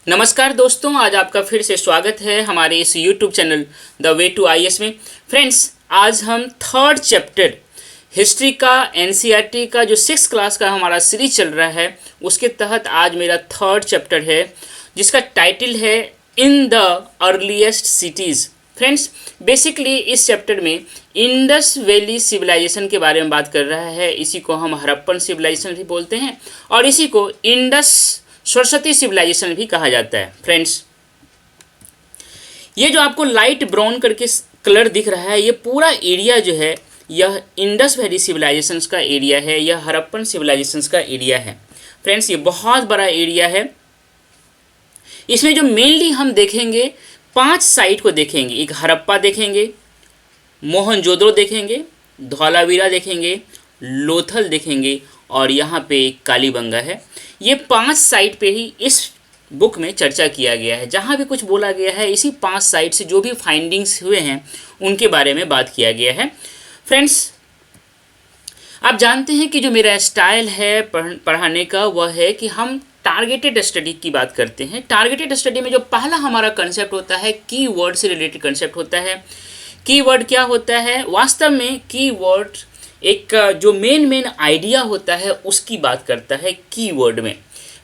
नमस्कार दोस्तों, आज आपका फिर से स्वागत है हमारे इस YouTube channel the way to IAS में। फ्रेंड्स, आज हम थर्ड चैप्टर हिस्ट्री का एनसीईआरटी का जो 6th क्लास का हमारा सीरीज चल रहा है उसके तहत आज मेरा थर्ड चैप्टर है जिसका टाइटल है in the earliest cities. Friends, basically इस चैप्टर में इंडस वैली सिविलाइजेशन के बारे में बात कर रहा है। इसी को हम हड़प्पन सिविलाइजेशन भी बोलते हैं और इसी को इंडस सरस्वती सिविलाइजेशन भी कहा जाता है। फ्रेंड्स, ये जो आपको लाइट ब्राउन करके कलर दिख रहा है, ये पूरा एरिया जो है यह इंडस वैली सिविलाइजेशंस का एरिया है, यह हड़प्पन सिविलाइजेशंस का एरिया है। फ्रेंड्स, ये बहुत बड़ा एरिया है। इसमें जो मेनली हम देखेंगे 5 साइट को देखेंगे। एक हड़प्पा देखेंगे, मोहनजोदड़ो देखेंगे, धौलावीरा देखेंगे, लोथल देखेंगे और यहाँ पे एक कालीबंगा है। ये 5 साइट पे ही इस बुक में चर्चा किया गया है। जहाँ भी कुछ बोला गया है इसी 5 साइट से जो भी फाइंडिंग्स हुए हैं उनके बारे में बात किया गया है। फ्रेंड्स, आप जानते हैं कि जो मेरा स्टाइल है पढ़ाने का वह है कि हम टारगेटेड स्टडी की बात करते हैं। टारगेटेड स्टडी में जो पहला हमारा कंसेप्ट होता है कीवर्ड से रिलेटेड कंसेप्ट होता है। कीवर्ड क्या होता है? वास्तव में कीवर्ड एक जो मेन आइडिया होता है उसकी बात करता है कीवर्ड में।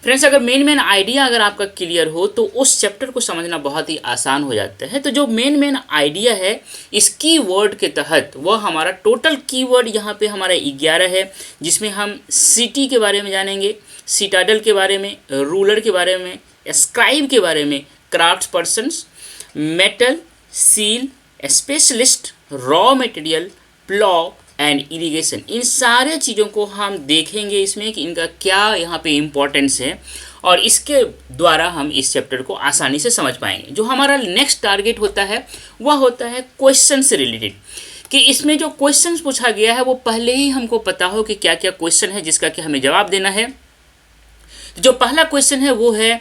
फ्रेंड्स, अगर मेन आइडिया अगर आपका क्लियर हो तो उस चैप्टर को समझना बहुत ही आसान हो जाता है। तो जो मेन आइडिया है इस कीवर्ड के तहत वह हमारा टोटल कीवर्ड यहाँ पे हमारा 11 है, जिसमें हम सिटी के बारे में जानेंगे, सिटाडल के बारे में, रूलर के बारे में, स्क्राइब के बारे में, craft persons, metal, seal, specialist, raw material, plough and irrigation. इन सारे चीज़ों को हम देखेंगे इसमें कि इनका क्या यहाँ पे इम्पोर्टेंस है और इसके द्वारा हम इस चैप्टर को आसानी से समझ पाएंगे। जो हमारा नेक्स्ट टारगेट होता है वह होता है क्वेश्चन से रिलेटेड, कि इसमें जो क्वेश्चंस पूछा गया है वो पहले ही हमको पता हो कि क्या क्या क्वेश्चन है जिसका कि हमें जवाब देना है। जो पहला क्वेश्चन है वो है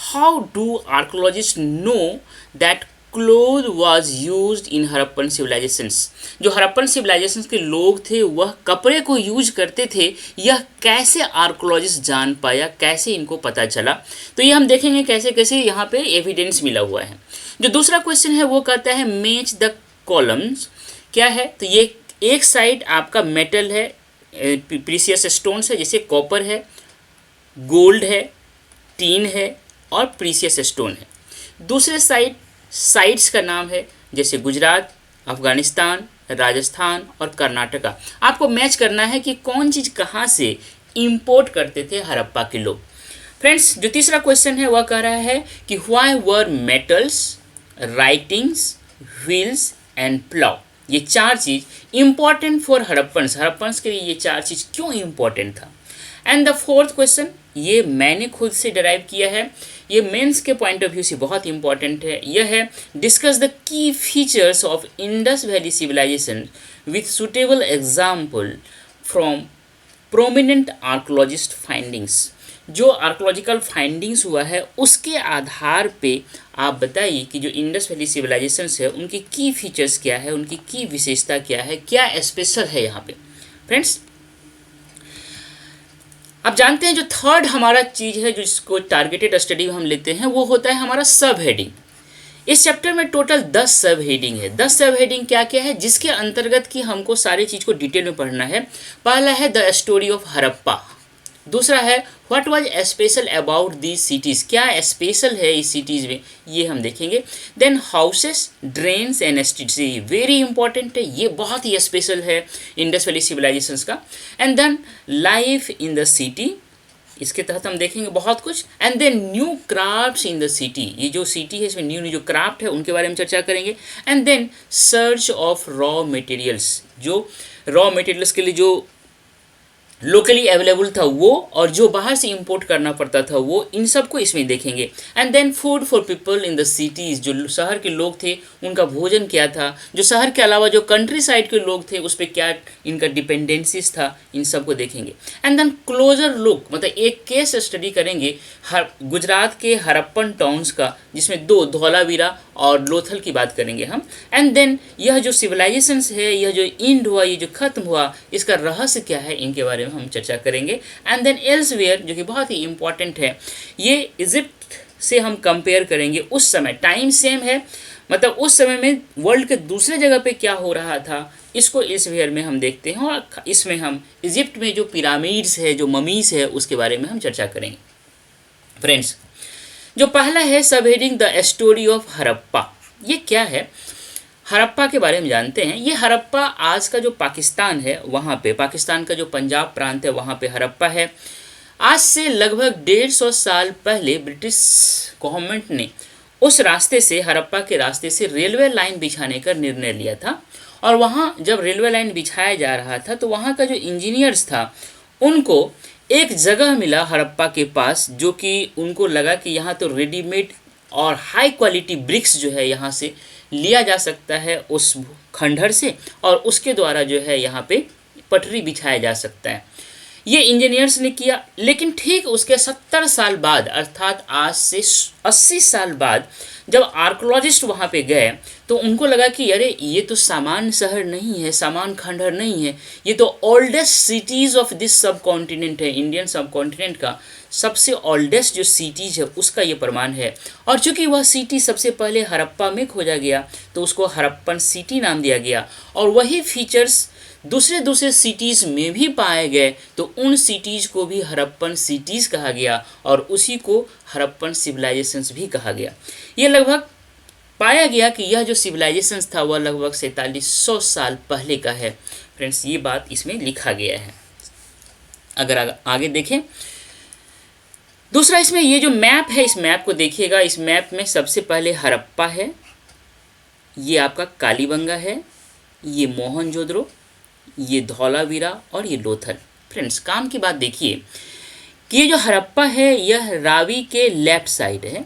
how do archaeologist know that cloth was used in Harappan civilizations. जो हड़प्पन सिविलाइजेशंस के लोग थे वह कपड़े को यूज करते थे, यह कैसे आर्कोलॉजिस्ट जान पाया, कैसे इनको पता चला। तो ये हम देखेंगे कैसे कैसे यहाँ पे एविडेंस मिला हुआ है। जो दूसरा क्वेश्चन है वो कहता है मैच द कॉलम्स। क्या है? तो ये एक साइड आपका मेटल है, प्रीसियस स्टोन्स है, जैसे कॉपर है, गोल्ड है, टीन है और प्रीसियस स्टोन है। दूसरे साइट्स का नाम है जैसे गुजरात, अफगानिस्तान, राजस्थान और कर्नाटका। आपको मैच करना है कि कौन चीज़ कहाँ से इंपोर्ट करते थे हड़प्पा के लोग। फ्रेंड्स, जो तीसरा क्वेश्चन है वह कह रहा है कि why were metals, writings, wheels and plough, ये 4 चीज़ इंपॉर्टेंट फॉर हड़प्पन्स के लिए ये 4 चीज़ क्यों इंपॉर्टेंट था। एंड द फोर्थ क्वेश्चन ये मैंने खुद से डराइव किया है, ये मेंस के पॉइंट ऑफ व्यू से बहुत इंपॉर्टेंट है। यह है discuss the key features of Indus valley civilization with suitable example from prominent archaeologist findings. जो आर्कोलॉजिकल फाइंडिंग्स हुआ है उसके आधार पे आप बताइए कि जो इंडस वैली सिविलाइजेशंस है उनकी की फीचर्स क्या है, उनकी की विशेषता क्या है, क्या स्पेशल है यहाँ पे। फ्रेंड्स, अब जानते हैं जो थर्ड हमारा चीज़ है जिसको टारगेटेड स्टडी में हम लेते हैं वो होता है हमारा सब हेडिंग। इस चैप्टर में टोटल 10 सब हेडिंग है। 10 सब हेडिंग क्या क्या है जिसके अंतर्गत कि हमको सारी चीज़ को डिटेल में पढ़ना है। पहला है द स्टोरी ऑफ हड़प्पा, दूसरा है what was special about these cities, क्या स्पेशल है इस सिटीज़ में, ये हम देखेंगे। Then houses, drains and streets, very important है, ये बहुत ही स्पेशल है इंडस वैली सिविलाइजेशंस का। And then life in the city, इसके तहत हम देखेंगे बहुत कुछ। And then new crafts in the city, ये जो सिटी है इसमें न्यू जो क्राफ्ट है उनके बारे में चर्चा करेंगे। And then search of raw materials, जो रॉ मटेरियल्स के लिए जो लोकली अवेलेबल था वो और जो बाहर से इंपोर्ट करना पड़ता था वो, इन सब को इसमें देखेंगे। And then food for people in the cities, जो शहर के लोग थे उनका भोजन क्या था, जो शहर के अलावा जो कंट्री साइड के लोग थे उस पर क्या इनका डिपेंडेंसीज था, इन सब को देखेंगे। एंड देन क्लोजर लुक, मतलब एक केस स्टडी करेंगे गुजरात के हड़प्पन टाउन्स का, जिसमें 2 धौलावीरा और लोथल की बात करेंगे हम। एंड देन यह जो सिविलाइजेशंस है, यह जो इंड हुआ, ये जो खत्म हुआ, इसका रहस्य क्या है, इनके बारे में हम चर्चा करेंगे। एंड देन एल्सवेयर, जो कि बहुत ही इंपॉर्टेंट है, ये इजिप्ट से हम कंपेयर करेंगे, उस समय टाइम सेम है, मतलब उस समय में वर्ल्ड के दूसरे जगह पे क्या हो रहा था, इसको इस वीडियो में हम देखते हैं। और इसमें हम इजिप्ट में जो पिरामिड्स है, जो ममीज है, उसके बारे में हम चर्चा करेंगे। फ्रेंड्स, जो पहला है subheading the story of Harappa. ये क्या है? हड़प्पा के बारे में जानते हैं। ये हड़प्पा आज का जो पाकिस्तान है, वहाँ पे पाकिस्तान का जो पंजाब प्रांत है, वहाँ पे हड़प्पा है। आज से लगभग 150 साल पहले ब्रिटिश गवर्नमेंट ने उस रास्ते से, हड़प्पा के रास्ते से रेलवे लाइन बिछाने का निर्णय लिया था। और वहाँ जब रेलवे लाइन बिछाया जा रहा था तो वहाँ का जो इंजीनियर्स था, उनको एक जगह मिला हड़प्पा के पास, जो कि उनको लगा कि यहाँ तो रेडीमेड और हाई क्वालिटी ब्रिक्स जो है यहाँ से लिया जा सकता है उस खंडहर से, और उसके द्वारा जो है यहाँ पे पटरी बिछाया जा सकता है। ये इंजीनियर्स ने किया। लेकिन ठीक उसके 70 साल बाद, अर्थात आज से 80 साल बाद, जब आर्कोलॉजिस्ट वहाँ पे गए तो उनको लगा कि अरे ये तो सामान्य शहर नहीं है, सामान्य खंडहर नहीं है, ये तो ओल्डेस्ट सिटीज़ ऑफ दिस सब कॉन्टिनेंट है, इंडियन सब कॉन्टिनेंट का सबसे ओल्डेस्ट जो सिटीज़ है उसका ये प्रमाण है। और चूंकि वह सिटी सबसे पहले हड़प्पा में खोजा गया तो उसको हड़प्पन सिटी नाम दिया गया, और वही फीचर्स दूसरे सिटीज़ में भी पाए गए तो उन सिटीज़ को भी हड़प्पन सिटीज़ कहा गया, और उसी को हड़प्पन सिविलाइजेशंस भी कहा गया। ये लगभग पाया गया कि यह जो सिविलाइजेशंस था वह लगभग 4700 साल पहले का है। फ्रेंड्स, ये बात इसमें लिखा गया है। अगर आगे देखें, दूसरा इसमें ये जो मैप है, इस मैप को देखिएगा। इस मैप में सबसे पहले हड़प्पा है, ये आपका कालीबंगा है, ये मोहनजोदड़ो, ये धौलावीरा और ये लोथल। फ्रेंड्स, काम की बात देखिए कि ये जो हड़प्पा है यह रावी के लेफ्ट साइड है,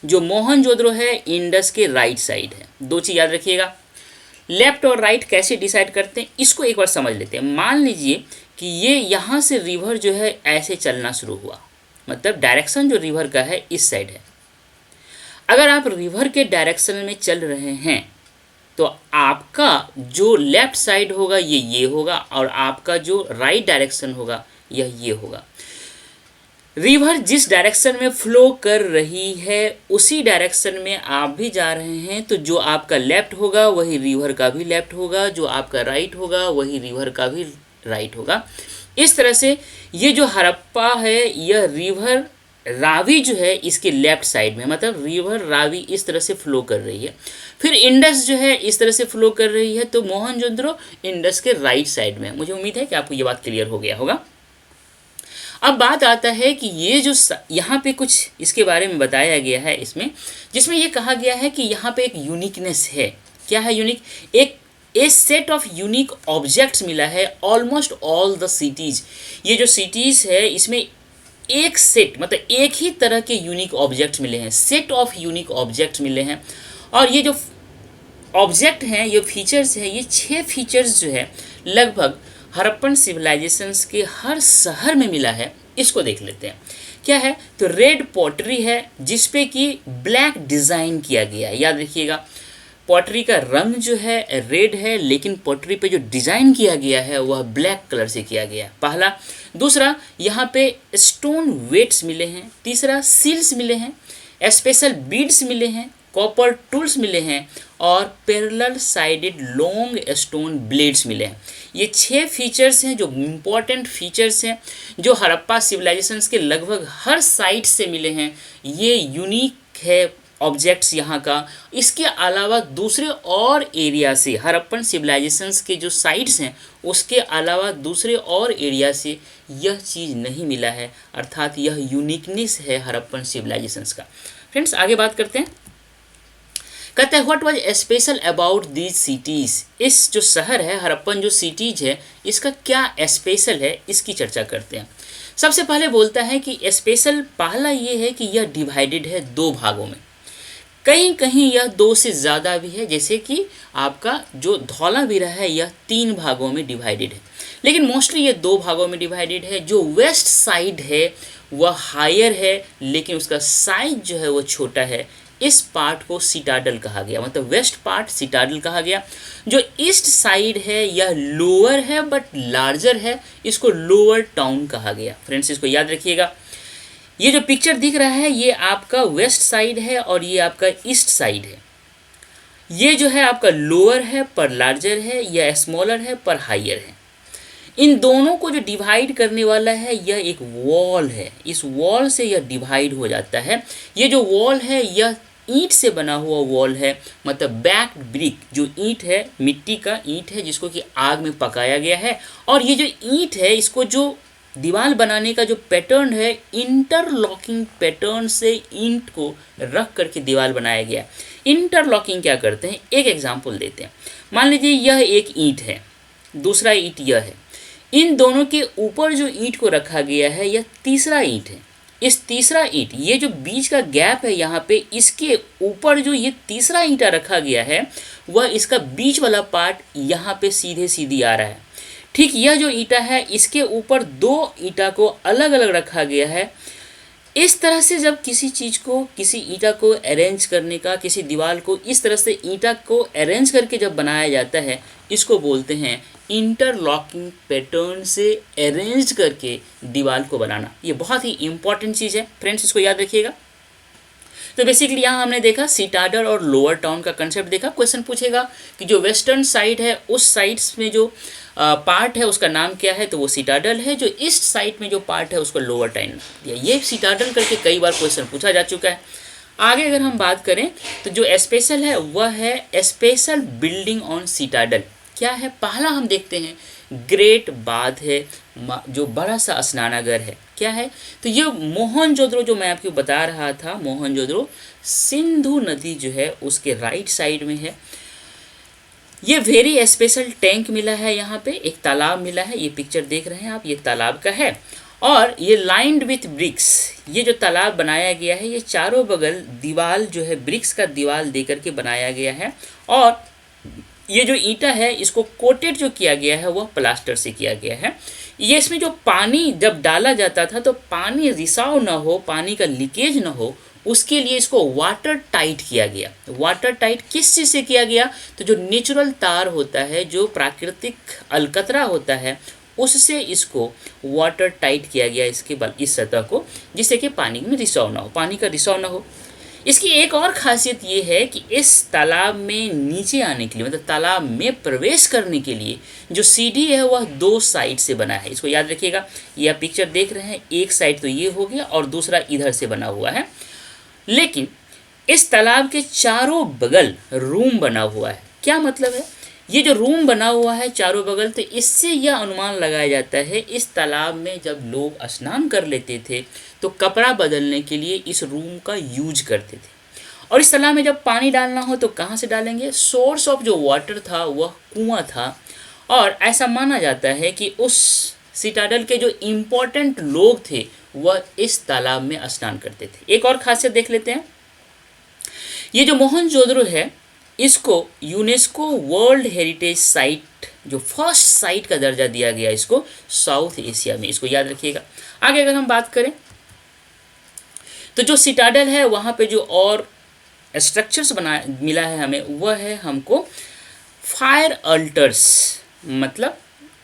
जो मोहनजोदड़ो है इंडस के राइट साइड है। दो चीज़ याद रखिएगा। लेफ्ट और राइट कैसे डिसाइड करते हैं इसको एक बार समझ लेते हैं। मान लीजिए कि ये यहाँ से रिवर जो है ऐसे चलना शुरू हुआ, मतलब डायरेक्शन जो रिवर का है इस साइड है। अगर आप रिवर के डायरेक्शन में चल रहे हैं तो आपका जो लेफ्ट साइड होगा ये होगा, और आपका जो राइट डायरेक्शन होगा यह ये होगा। रिवर जिस डायरेक्शन में फ्लो कर रही है उसी डायरेक्शन में आप भी जा रहे हैं, तो जो आपका लेफ्ट होगा वही रिवर का भी लेफ्ट होगा, जो आपका राइट होगा वही रिवर का भी राइट होगा। इस तरह से ये जो हड़प्पा है यह रिवर रावी जो है इसके लेफ्ट साइड में, मतलब रिवर रावी इस तरह से फ्लो कर रही है। फिर इंडस जो है इस तरह से फ्लो कर रही है, तो मोहनजोदड़ो इंडस के राइट साइड में। मुझे उम्मीद है कि आपको ये बात क्लियर हो गया होगा। अब बात आता है कि ये जो यहाँ पे कुछ इसके बारे में बताया गया है इसमें, जिसमें ये कहा गया है कि यहाँ पे एक यूनिकनेस है। क्या है यूनिक? एक सेट ऑफ यूनिक ऑब्जेक्ट्स मिला है ऑलमोस्ट ऑल द सिटीज़। ये जो सिटीज़ है इसमें एक सेट, मतलब एक ही तरह के यूनिक ऑब्जेक्ट्स मिले हैं, सेट ऑफ यूनिक ऑब्जेक्ट्स मिले हैं। और ये जो ऑब्जेक्ट हैं, ये फीचर्स हैं, ये 6 फीचर्स जो है लगभग हड़प्पन सिविलाइजेशंस के हर शहर में मिला है। इसको देख लेते हैं क्या है। तो रेड पॉटरी है जिसपे कि ब्लैक डिज़ाइन किया गया है। याद रखिएगा, पॉटरी का रंग जो है रेड है, लेकिन पॉटरी पे जो डिज़ाइन किया गया है वह ब्लैक कलर से किया गया है, पहला। दूसरा, यहाँ पे स्टोन वेट्स मिले हैं। तीसरा, सील्स मिले हैं, स्पेशल बीड्स मिले हैं, कॉपर टूल्स मिले हैं, और parallel sided long stone blades मिले हैं। ये 6 फीचर्स हैं जो इम्पॉर्टेंट फीचर्स हैं, जो हड़प्पा सिविलाइजेशंस के लगभग हर साइट से मिले हैं। ये यूनिक है ऑब्जेक्ट्स यहाँ का। इसके अलावा दूसरे और एरिया से, हड़प्पन सिविलाइजेशंस के जो साइट्स हैं उसके अलावा दूसरे और एरिया से यह चीज़ नहीं मिला है, अर्थात यह यूनिकनेस है हड़प्पन सिविलाइजेशंस का। फ्रेंड्स, आगे बात करते हैं। कहते हैं what was special about these cities. इस जो शहर है हड़प्पन जो सिटीज़ है इसका क्या स्पेशल है, इसकी चर्चा करते हैं। सबसे पहले बोलता है कि स्पेशल पहला ये है कि यह डिवाइडेड है 2 भागों में। कहीं कहीं यह 2 से ज़्यादा भी है, जैसे कि आपका जो धौलावीरा है यह 3 भागों में डिवाइडेड है, लेकिन मोस्टली ये 2 भागों में डिवाइडेड है। जो वेस्ट साइड है वह हायर है, लेकिन उसका साइज जो है वो छोटा है। इस पार्ट को सिटाडल कहा गया, मतलब वेस्ट पार्ट सिटाडल कहा गया। जो ईस्ट साइड है यह लोअर है बट लार्जर है, इसको लोअर टाउन कहा गया। फ्रेंड्स, इसको याद रखिएगा। ये जो पिक्चर दिख रहा है ये आपका वेस्ट साइड है और ये आपका ईस्ट साइड है। ये जो है आपका लोअर है पर लार्जर है, या स्मॉलर है पर हाइयर है। इन दोनों को जो डिवाइड करने वाला है यह एक वॉल है। इस वॉल से यह डिवाइड हो जाता है। ये जो वॉल है यह ईंट से बना हुआ वॉल है, मतलब बैक्ड ब्रिक। जो ईंट है मिट्टी का ईंट है जिसको कि आग में पकाया गया है। और ये जो ईंट है इसको जो दीवार बनाने का जो पैटर्न है इंटरलॉकिंग पैटर्न से ईंट को रख करके दीवार बनाया गया। इंटरलॉकिंग क्या करते हैं, एक एग्जांपल देते हैं। मान लीजिए यह एक ईंट है, दूसरा ईंट यह है। इन दोनों के ऊपर जो ईंट को रखा गया है यह तीसरा ईंट है। इस तीसरा ईंट, ये जो बीच का गैप है यहाँ पे, इसके ऊपर जो ये तीसरा ईंटा रखा गया है वह इसका बीच वाला पार्ट यहाँ पे सीधे सीधी आ रहा है। ठीक यह जो ईंटा है इसके ऊपर दो ईंटा को अलग अलग रखा गया है। इस तरह से जब किसी चीज़ को, किसी ईंटा को अरेंज करने का, किसी दीवार को इस तरह से ईंटा को अरेंज करके जब बनाया जाता है, इसको बोलते हैं इंटरलॉकिंग पैटर्न से अरेंज करके दीवार को बनाना। ये बहुत ही इंपॉर्टेंट चीज़ है फ्रेंड्स, इसको याद रखिएगा। तो बेसिकली यहाँ हमने देखा सिटाडल और लोअर टाउन का कंसेप्ट देखा। क्वेश्चन पूछेगा कि जो वेस्टर्न साइड है उस साइड्स में जो पार्ट है उसका नाम क्या है, तो वो सिटाडल है। जो ईस्ट साइड में जो पार्ट है उसको लोअर टाउन दिया। ये सिटाडल करके कई बार क्वेश्चन पूछा जा चुका है। आगे अगर हम बात करें तो जो स्पेशल है वह है स्पेशल बिल्डिंग ऑन सिटाडल। क्या है, पहला हम देखते हैं ग्रेट बाथ है, जो बड़ा सा स्नानागार है। क्या है, तो ये मोहनजोदड़ो जो मैं आपको बता रहा था, मोहनजोदड़ो सिंधु नदी जो है उसके राइट साइड में है। ये वेरी स्पेशल टैंक मिला है, यहाँ पे एक तालाब मिला है। ये पिक्चर देख रहे हैं आप, ये तालाब का है और ये लाइंड विथ ब्रिक्स। ये जो तालाब बनाया गया है ये चारों बगल दीवार जो है ब्रिक्स का दीवार दे करके बनाया गया है। और ये जो ईंटा है इसको कोटेड जो किया गया है वह प्लास्टर से किया गया है। ये इसमें जो पानी जब डाला जाता था तो पानी रिसाव ना हो, पानी का लीकेज ना हो, उसके लिए इसको वाटर टाइट किया गया। वाटर टाइट किस चीज़ से किया गया, तो जो नेचुरल तार होता है, जो प्राकृतिक अलकतरा होता है, उससे इसको वाटर टाइट किया गया इसके इस सतह को, जिससे कि पानी में रिसाव ना हो, पानी का रिसाव ना हो। इसकी एक और खासियत ये है कि इस तालाब में नीचे आने के लिए, मतलब तालाब में प्रवेश करने के लिए जो सीढ़ी है वह दो साइड से बना है। इसको याद रखिएगा। ये आप पिक्चर देख रहे हैं, एक साइड तो ये हो गया और दूसरा इधर से बना हुआ है। लेकिन इस तालाब के चारों बगल रूम बना हुआ है। क्या मतलब है, ये जो रूम बना हुआ है चारों बगल, तो इससे यह अनुमान लगाया जाता है इस तालाब में जब लोग स्नान कर लेते थे तो कपड़ा बदलने के लिए इस रूम का यूज करते थे। और इस तालाब में जब पानी डालना हो तो कहाँ से डालेंगे, सोर्स ऑफ जो वाटर था वह कुआं था। और ऐसा माना जाता है कि उस सिटाडल के जो इम्पोर्टेंट लोग थे वह इस तालाब में स्नान करते थे। एक और खासियत देख लेते हैं। ये जो मोहनजोदड़ो है इसको यूनेस्को वर्ल्ड हेरिटेज साइट, जो फर्स्ट साइट का दर्जा दिया गया इसको साउथ एशिया में। इसको याद रखिएगा। आगे अगर हम बात करें तो जो सिटाडल है वहाँ पे जो और स्ट्रक्चर्स बना मिला है हमें, वह है हमको फायर अल्टर्स, मतलब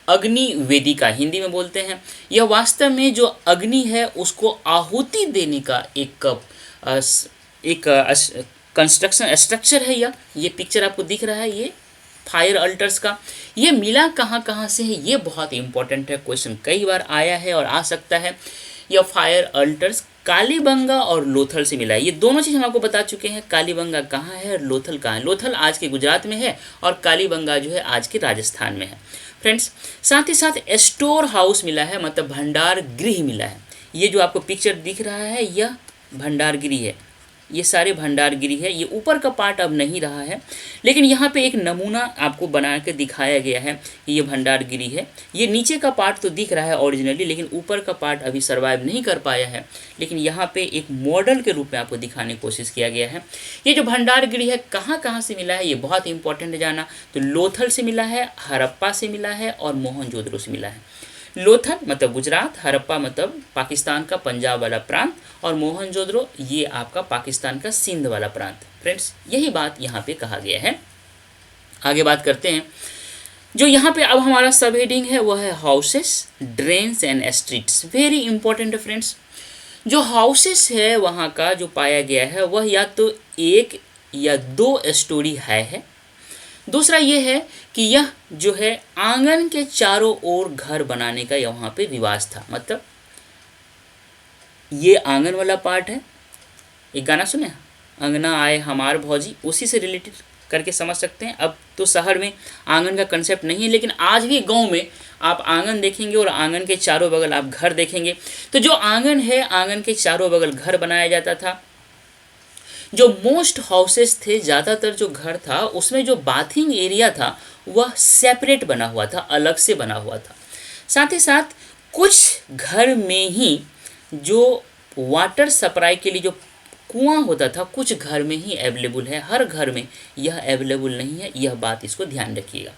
अग्नि वेदिका हिंदी में बोलते हैं। यह वास्तव में जो अग्नि है उसको आहुति देने का एक कंस्ट्रक्शन स्ट्रक्चर है। ये पिक्चर आपको दिख रहा है, ये फायर अल्टर्स का। ये मिला कहाँ कहाँ से है, ये बहुत इंपॉर्टेंट है, क्वेश्चन कई बार आया है और आ सकता है। यह फायर अल्टर्स कालीबंगा और लोथल से मिला है। ये दोनों चीज़ हम आपको बता चुके हैं। कालीबंगा कहाँ है और लोथल कहाँ है। लोथल आज के गुजरात में है और कालीबंगा जो है आज के राजस्थान में है फ्रेंड्स। साथ ही साथ स्टोर हाउस मिला है, मतलब भंडार गृह मिला है। ये जो आपको पिक्चर दिख रहा है यह भंडार गृह है, ये सारे भंडार गृह है। ये ऊपर का पार्ट अब नहीं रहा है, लेकिन यहाँ पे एक नमूना आपको बना के दिखाया गया है। ये भंडार गृह है। ये नीचे का पार्ट तो दिख रहा है ओरिजिनली, लेकिन ऊपर का पार्ट अभी सर्वाइव नहीं कर पाया है। लेकिन यहाँ पे एक मॉडल के रूप में आपको दिखाने की कोशिश किया गया है। ये जो भंडार गृह है कहाँ कहाँ से मिला है, ये बहुत इंपॉर्टेंट है जाना। तो लोथल से मिला है, हड़प्पा से मिला है और मोहनजोदड़ो से मिला है। लोथल मतलब गुजरात, हड़प्पा मतलब पाकिस्तान का पंजाब वाला प्रांत और मोहनजोदड़ो ये आपका पाकिस्तान का सिंध वाला प्रांत। फ्रेंड्स यही बात यहाँ पे कहा गया है। आगे बात करते हैं। जो यहाँ पे अब हमारा सब हेडिंग है वह है houses, drains and streets. Very important है फ्रेंड्स। जो हाउसेस है वहाँ का जो पाया गया है वह या तो एक या दो स्टोरी है। दूसरा ये है कि यह जो है आंगन के चारों ओर घर बनाने का यहाँ पे रिवाज था। मतलब ये आंगन वाला पार्ट है, एक गाना सुने अंगना आए हमार भौजी, उसी से रिलेटेड करके समझ सकते हैं। अब तो शहर में आंगन का कंसेप्ट नहीं है, लेकिन आज भी गांव में आप आंगन देखेंगे और आंगन के चारों बगल आप घर देखेंगे। तो जो आंगन है, आंगन के चारों बगल घर बनाया जाता था। जो मोस्ट हाउसेस थे, ज़्यादातर जो घर था उसमें जो बाथिंग एरिया था वह सेपरेट बना हुआ था, अलग से बना हुआ था। साथ ही साथ कुछ घर में ही जो वाटर सप्लाई के लिए जो कुआं होता था, कुछ घर में ही अवेलेबल है, हर घर में यह अवेलेबल नहीं है, यह बात इसको ध्यान रखिएगा।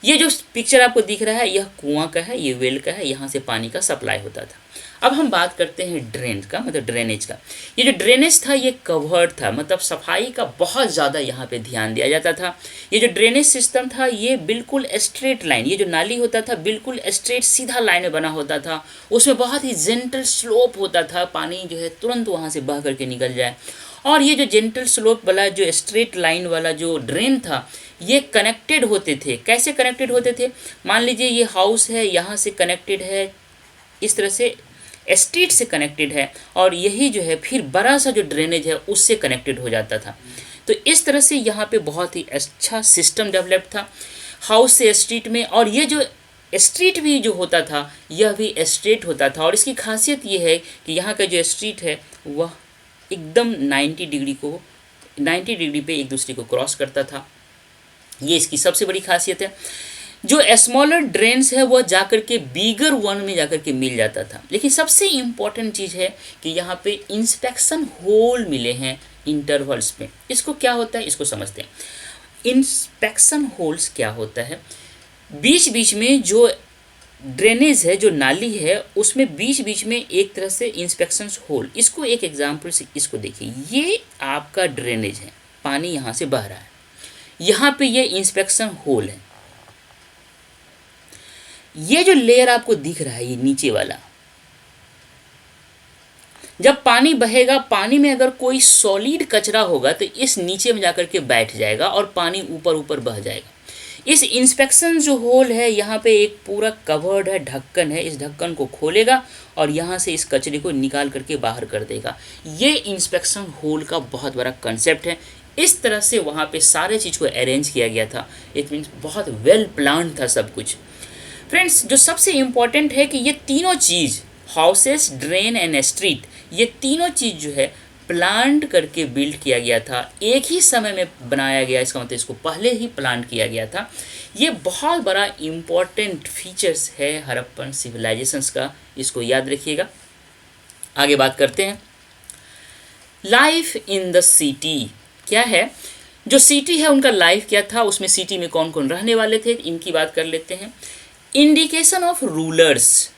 ये जो पिक्चर आपको दिख रहा है यह कुआं का है, ये वेल का है, यहाँ से पानी का सप्लाई होता था। अब हम बात करते हैं ड्रेन का, मतलब ड्रेनेज का। ये जो ड्रेनेज था ये कवर्ड था, मतलब सफाई का बहुत ज़्यादा यहाँ पे ध्यान दिया जाता था। ये जो ड्रेनेज सिस्टम था ये बिल्कुल स्ट्रेट लाइन, ये जो नाली होता था बिल्कुल स्ट्रेट सीधा लाइन में बना होता था। उसमें बहुत ही जेंटल स्लोप होता था, पानी जो है तुरंत वहाँ से बह करके निकल जाए। और ये जो जेंटल स्लोप वाला जो स्ट्रेट लाइन वाला जो ड्रेन था ये कनेक्टेड होते थे। कैसे कनेक्टेड होते थे? मान लीजिए ये हाउस है, यहाँ से कनेक्टेड है, इस तरह से स्ट्रीट से कनेक्टेड है, और यही जो है फिर बड़ा सा जो ड्रेनेज है उससे कनेक्टेड हो जाता था। तो इस तरह से यहाँ पे बहुत ही अच्छा सिस्टम डेवलप था हाउस से स्ट्रीट में। और ये जो स्ट्रीट भी जो होता था यह भी स्ट्रेट होता था। और इसकी खासियत ये है कि यहाँ का जो स्ट्रीट है वह एकदम 90 डिग्री पे एक दूसरे को क्रॉस करता था। ये इसकी सबसे बड़ी खासियत है। जो स्मॉलर ड्रेन्स है वह जाकर के बिगर वन में जाकर के मिल जाता था। लेकिन सबसे इम्पॉर्टेंट चीज़ है कि यहाँ पे इंस्पेक्शन होल मिले हैं इंटरवल्स में। इसको क्या होता है इसको समझते हैं। इंस्पेक्शन होल्स क्या होता है? बीच बीच में जो ड्रेनेज है, जो नाली है, उसमें बीच बीच में एक तरह से इंस्पेक्शन होल। इसको एक एग्जाम्पल से इसको देखिए, ये आपका ड्रेनेज है, पानी यहाँ से बह रहा है, यहाँ पे ये इंस्पेक्शन होल है। ये जो लेयर आपको दिख रहा है ये नीचे वाला, जब पानी बहेगा, पानी में अगर कोई सॉलिड कचरा होगा तो इस नीचे में जाकर के बैठ जाएगा और पानी ऊपर ऊपर बह जाएगा। इस इंस्पेक्शन जो होल है यहाँ पे एक पूरा कवर्ड है, ढक्कन है, इस ढक्कन को खोलेगा और यहाँ से इस कचरे को निकाल करके बाहर कर देगा। ये इंस्पेक्शन होल का बहुत बड़ा कंसेप्ट है। इस तरह से वहाँ पे सारे चीज़ को अरेंज किया गया था। इट मीन्स बहुत वेल प्लान था सब कुछ। फ्रेंड्स, जो सबसे इम्पॉर्टेंट है कि ये तीनों चीज़, हाउसेस, ड्रेन एंड स्ट्रीट, ये तीनों चीज़ जो है प्लांट करके बिल्ड किया गया था, एक ही समय में बनाया गया। इसका मतलब इसको पहले ही प्लांट किया गया था। ये बहुत बड़ा इम्पॉर्टेंट फीचर्स है हड़प्पन सिविलाइजेशंस का, इसको याद रखिएगा। आगे बात करते हैं। लाइफ इन द सिटी क्या है? जो सिटी है उनका लाइफ क्या था, उसमें सिटी में कौन कौन रहने वाले थे, इनकी बात कर लेते हैं। इंडिकेशन ऑफ रूलर्स,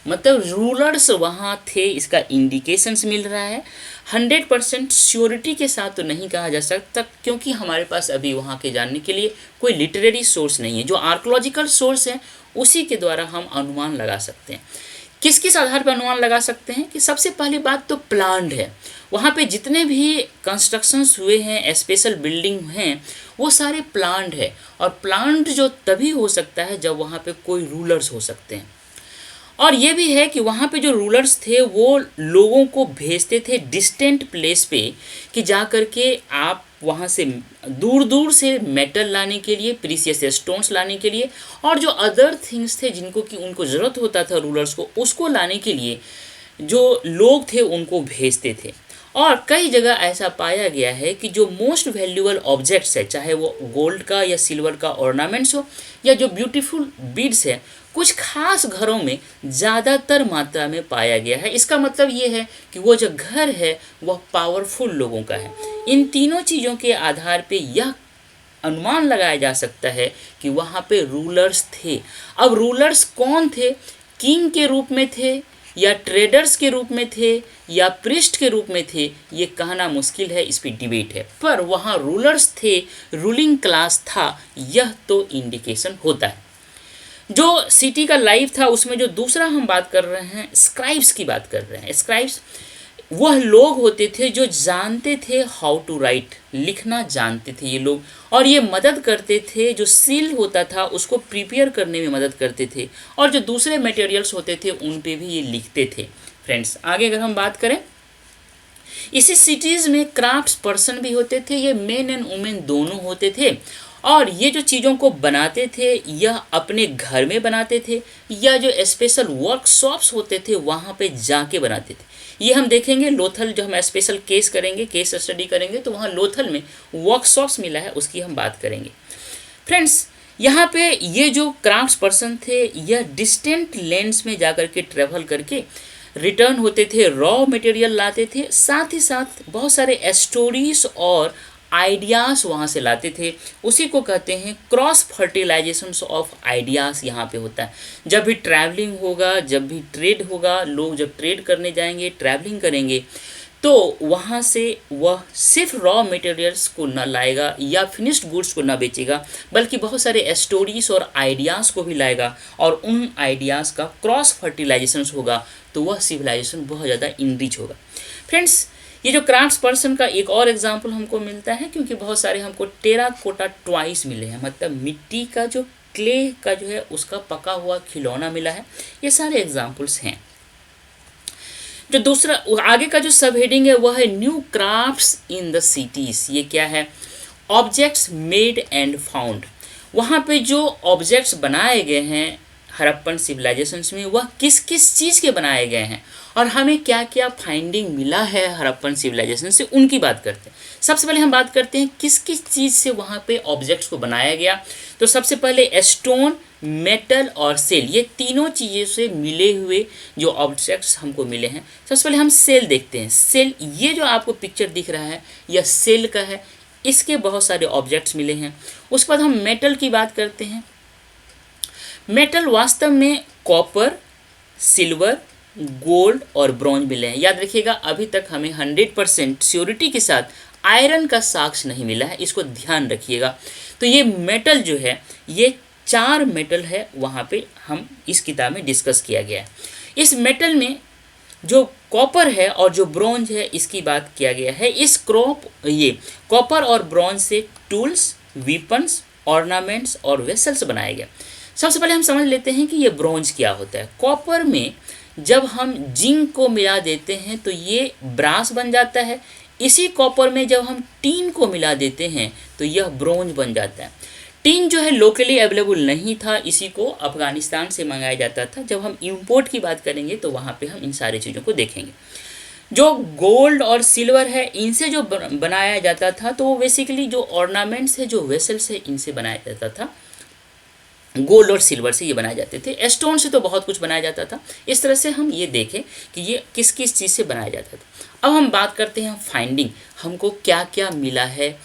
मतलब रूलर्स वहाँ थे, इसका इंडिकेशंस मिल रहा है। 100% श्योरिटी के साथ तो नहीं कहा जा सकता, क्योंकि हमारे पास अभी वहाँ के जानने के लिए कोई लिटरेरी सोर्स नहीं है। जो आर्कोलॉजिकल सोर्स है उसी के द्वारा हम अनुमान लगा सकते हैं। किस किस आधार पर अनुमान लगा सकते हैं? कि सबसे पहली बात तो प्लान्ड है। वहाँ पे जितने भी कंस्ट्रक्शंस हुए हैं, स्पेशल बिल्डिंग हैं, वो सारे प्लान्ड है। और प्लान्ड जो तभी हो सकता है जब वहाँ पे कोई रूलर्स हो सकते हैं। और ये भी है कि वहाँ पे जो रूलर्स थे वो लोगों को भेजते थे डिस्टेंट प्लेस पे, कि जा कर के आप वहाँ से दूर दूर से मेटल लाने के लिए, प्रीशियस स्टोन्स लाने के लिए, और जो अदर थिंग्स थे जिनको कि उनको ज़रूरत होता था रूलर्स को, उसको लाने के लिए जो लोग थे उनको भेजते थे। और कई जगह ऐसा पाया गया है कि जो मोस्ट वैल्यूएबल ऑब्जेक्ट्स है, चाहे वो गोल्ड का या सिल्वर का ऑर्नामेंट्स हो या जो ब्यूटीफुल बीड्स है, कुछ खास घरों में ज़्यादातर मात्रा में पाया गया है। इसका मतलब ये है कि वो जो घर है वह पावरफुल लोगों का है। इन तीनों चीज़ों के आधार पे यह अनुमान लगाया जा सकता है कि वहाँ पे रूलर्स थे। अब रूलर्स कौन थे? किंग के रूप में थे, या ट्रेडर्स के रूप में थे, या प्रिस्ट के रूप में थे, ये कहना मुश्किल है, इस पर डिबेट है। पर वहाँ रूलर्स थे, रूलिंग क्लास था, यह तो इंडिकेशन होता है। जो सिटी का लाइफ था उसमें जो दूसरा हम बात कर रहे हैं, स्क्राइब्स की बात कर रहे हैं। स्क्राइब्स वह लोग होते थे जो जानते थे हाउ टू राइट, लिखना जानते थे ये लोग, और ये मदद करते थे, जो सील होता था उसको प्रिपेयर करने में मदद करते थे, और जो दूसरे मटेरियल्स होते थे उन पे भी ये लिखते थे। फ्रेंड्स आगे अगर हम बात करें, इसी सिटीज़ में क्राफ्ट्स पर्सन भी होते थे, ये मेन एंड वुमेन दोनों होते थे, और ये जो चीज़ों को बनाते थे यह अपने घर में बनाते थे या जो स्पेशल वर्कशॉप्स होते थे वहाँ पे जाके बनाते थे। ये हम देखेंगे लोथल, जो हम स्पेशल केस करेंगे, केस स्टडी करेंगे, तो वहाँ लोथल में वर्कशॉप्स मिला है, उसकी हम बात करेंगे। फ्रेंड्स यहाँ पे ये जो क्राफ्ट्स पर्सन थे यह डिस्टेंट लैंड्स में जाकर के ट्रेवल करके रिटर्न होते थे, रॉ मटेरियल लाते थे, साथ ही साथ बहुत सारे स्टोरीज और आइडियाज़ वहाँ से लाते थे। उसी को कहते हैं क्रॉस फर्टिलाइजेशंस ऑफ आइडियाज़ यहाँ पे होता है। जब भी ट्रैवलिंग होगा, जब भी ट्रेड होगा, लोग जब ट्रेड करने जाएंगे, ट्रैवलिंग करेंगे, तो वहाँ से वह सिर्फ रॉ मटेरियल्स को ना लाएगा या फिनिश्ड गुड्स को ना बेचेगा, बल्कि बहुत सारे स्टोरीज और आइडियाज़ को भी लाएगा, और उन आइडियाज़ का क्रॉस फर्टिलाइजेशंस होगा, तो वह सिविलाइजेशन बहुत ज़्यादा इनरिच होगा। फ्रेंड्स ये जो क्राफ्ट्स पर्सन का एक और एग्जाम्पल हमको मिलता है, क्योंकि बहुत सारे हमको टेराकोटा टॉयज मिले हैं, मतलब मिट्टी का जो क्ले का जो है उसका पका हुआ खिलौना मिला है। ये सारे एग्जाम्पल्स हैं। जो दूसरा आगे का जो सब हेडिंग है वह है new crafts in the cities. ये क्या है? Objects made and found. वहाँ पे जो ऑब्जेक्ट्स बनाए गए हैं हड़प्पन सिविलाइजेशंस में, वह किस किस चीज़ के बनाए गए हैं और हमें क्या क्या फाइंडिंग मिला है हड़प्पन सिविलाइजेशन से, उनकी बात करते हैं। सबसे पहले हम बात करते हैं किस किस चीज़ से वहाँ पे ऑब्जेक्ट्स को बनाया गया। तो सबसे पहले स्टोन, मेटल और सेल, ये तीनों चीज़ों से मिले हुए जो ऑब्जेक्ट्स हमको मिले हैं। सबसे पहले हम सेल देखते हैं। सेल, ये जो आपको पिक्चर दिख रहा है यह सेल का है, इसके बहुत सारे ऑब्जेक्ट्स मिले हैं। उसके बाद हम मेटल की बात करते हैं। मेटल वास्तव में कॉपर, सिल्वर, गोल्ड और ब्रॉन्ज मिले हैं। याद रखिएगा अभी तक हमें 100% श्योरिटी के साथ आयरन का साक्ष्य नहीं मिला है, इसको ध्यान रखिएगा। तो ये मेटल जो है, ये 4 मेटल है, वहाँ पे हम इस किताब में डिस्कस किया गया है। इस मेटल में जो कॉपर है और जो ब्रॉन्ज है इसकी बात किया गया है। ये कॉपर और ब्रॉन्ज से टूल्स, वीपन्स, ऑर्नामेंट्स और वेसल्स बनाए गए। सबसे पहले हम समझ लेते हैं कि ये ब्रॉन्ज क्या होता है। कॉपर में जब हम जिंक को मिला देते हैं तो ये ब्रास बन जाता है। इसी कॉपर में जब हम टीन को मिला देते हैं तो यह ब्रॉन्ज बन जाता है। टीन जो है लोकली अवेलेबल नहीं था, इसी को अफगानिस्तान से मंगाया जाता था। जब हम इंपोर्ट की बात करेंगे तो वहाँ पे हम इन सारी चीज़ों को देखेंगे। जो गोल्ड और सिल्वर है, इनसे जो बनाया जाता था तो वो बेसिकली जो ऑर्नामेंट्स है, जो वेसल्स है, इनसे बनाया जाता था। गोल्ड और सिल्वर से ये बनाए जाते थे। स्टोन से तो बहुत कुछ बनाया जाता था। इस तरह से हम ये देखें कि ये किस किस चीज़ से बनाया जाता था। अब हम बात करते हैं फाइंडिंग, हमको क्या क्या मिला है।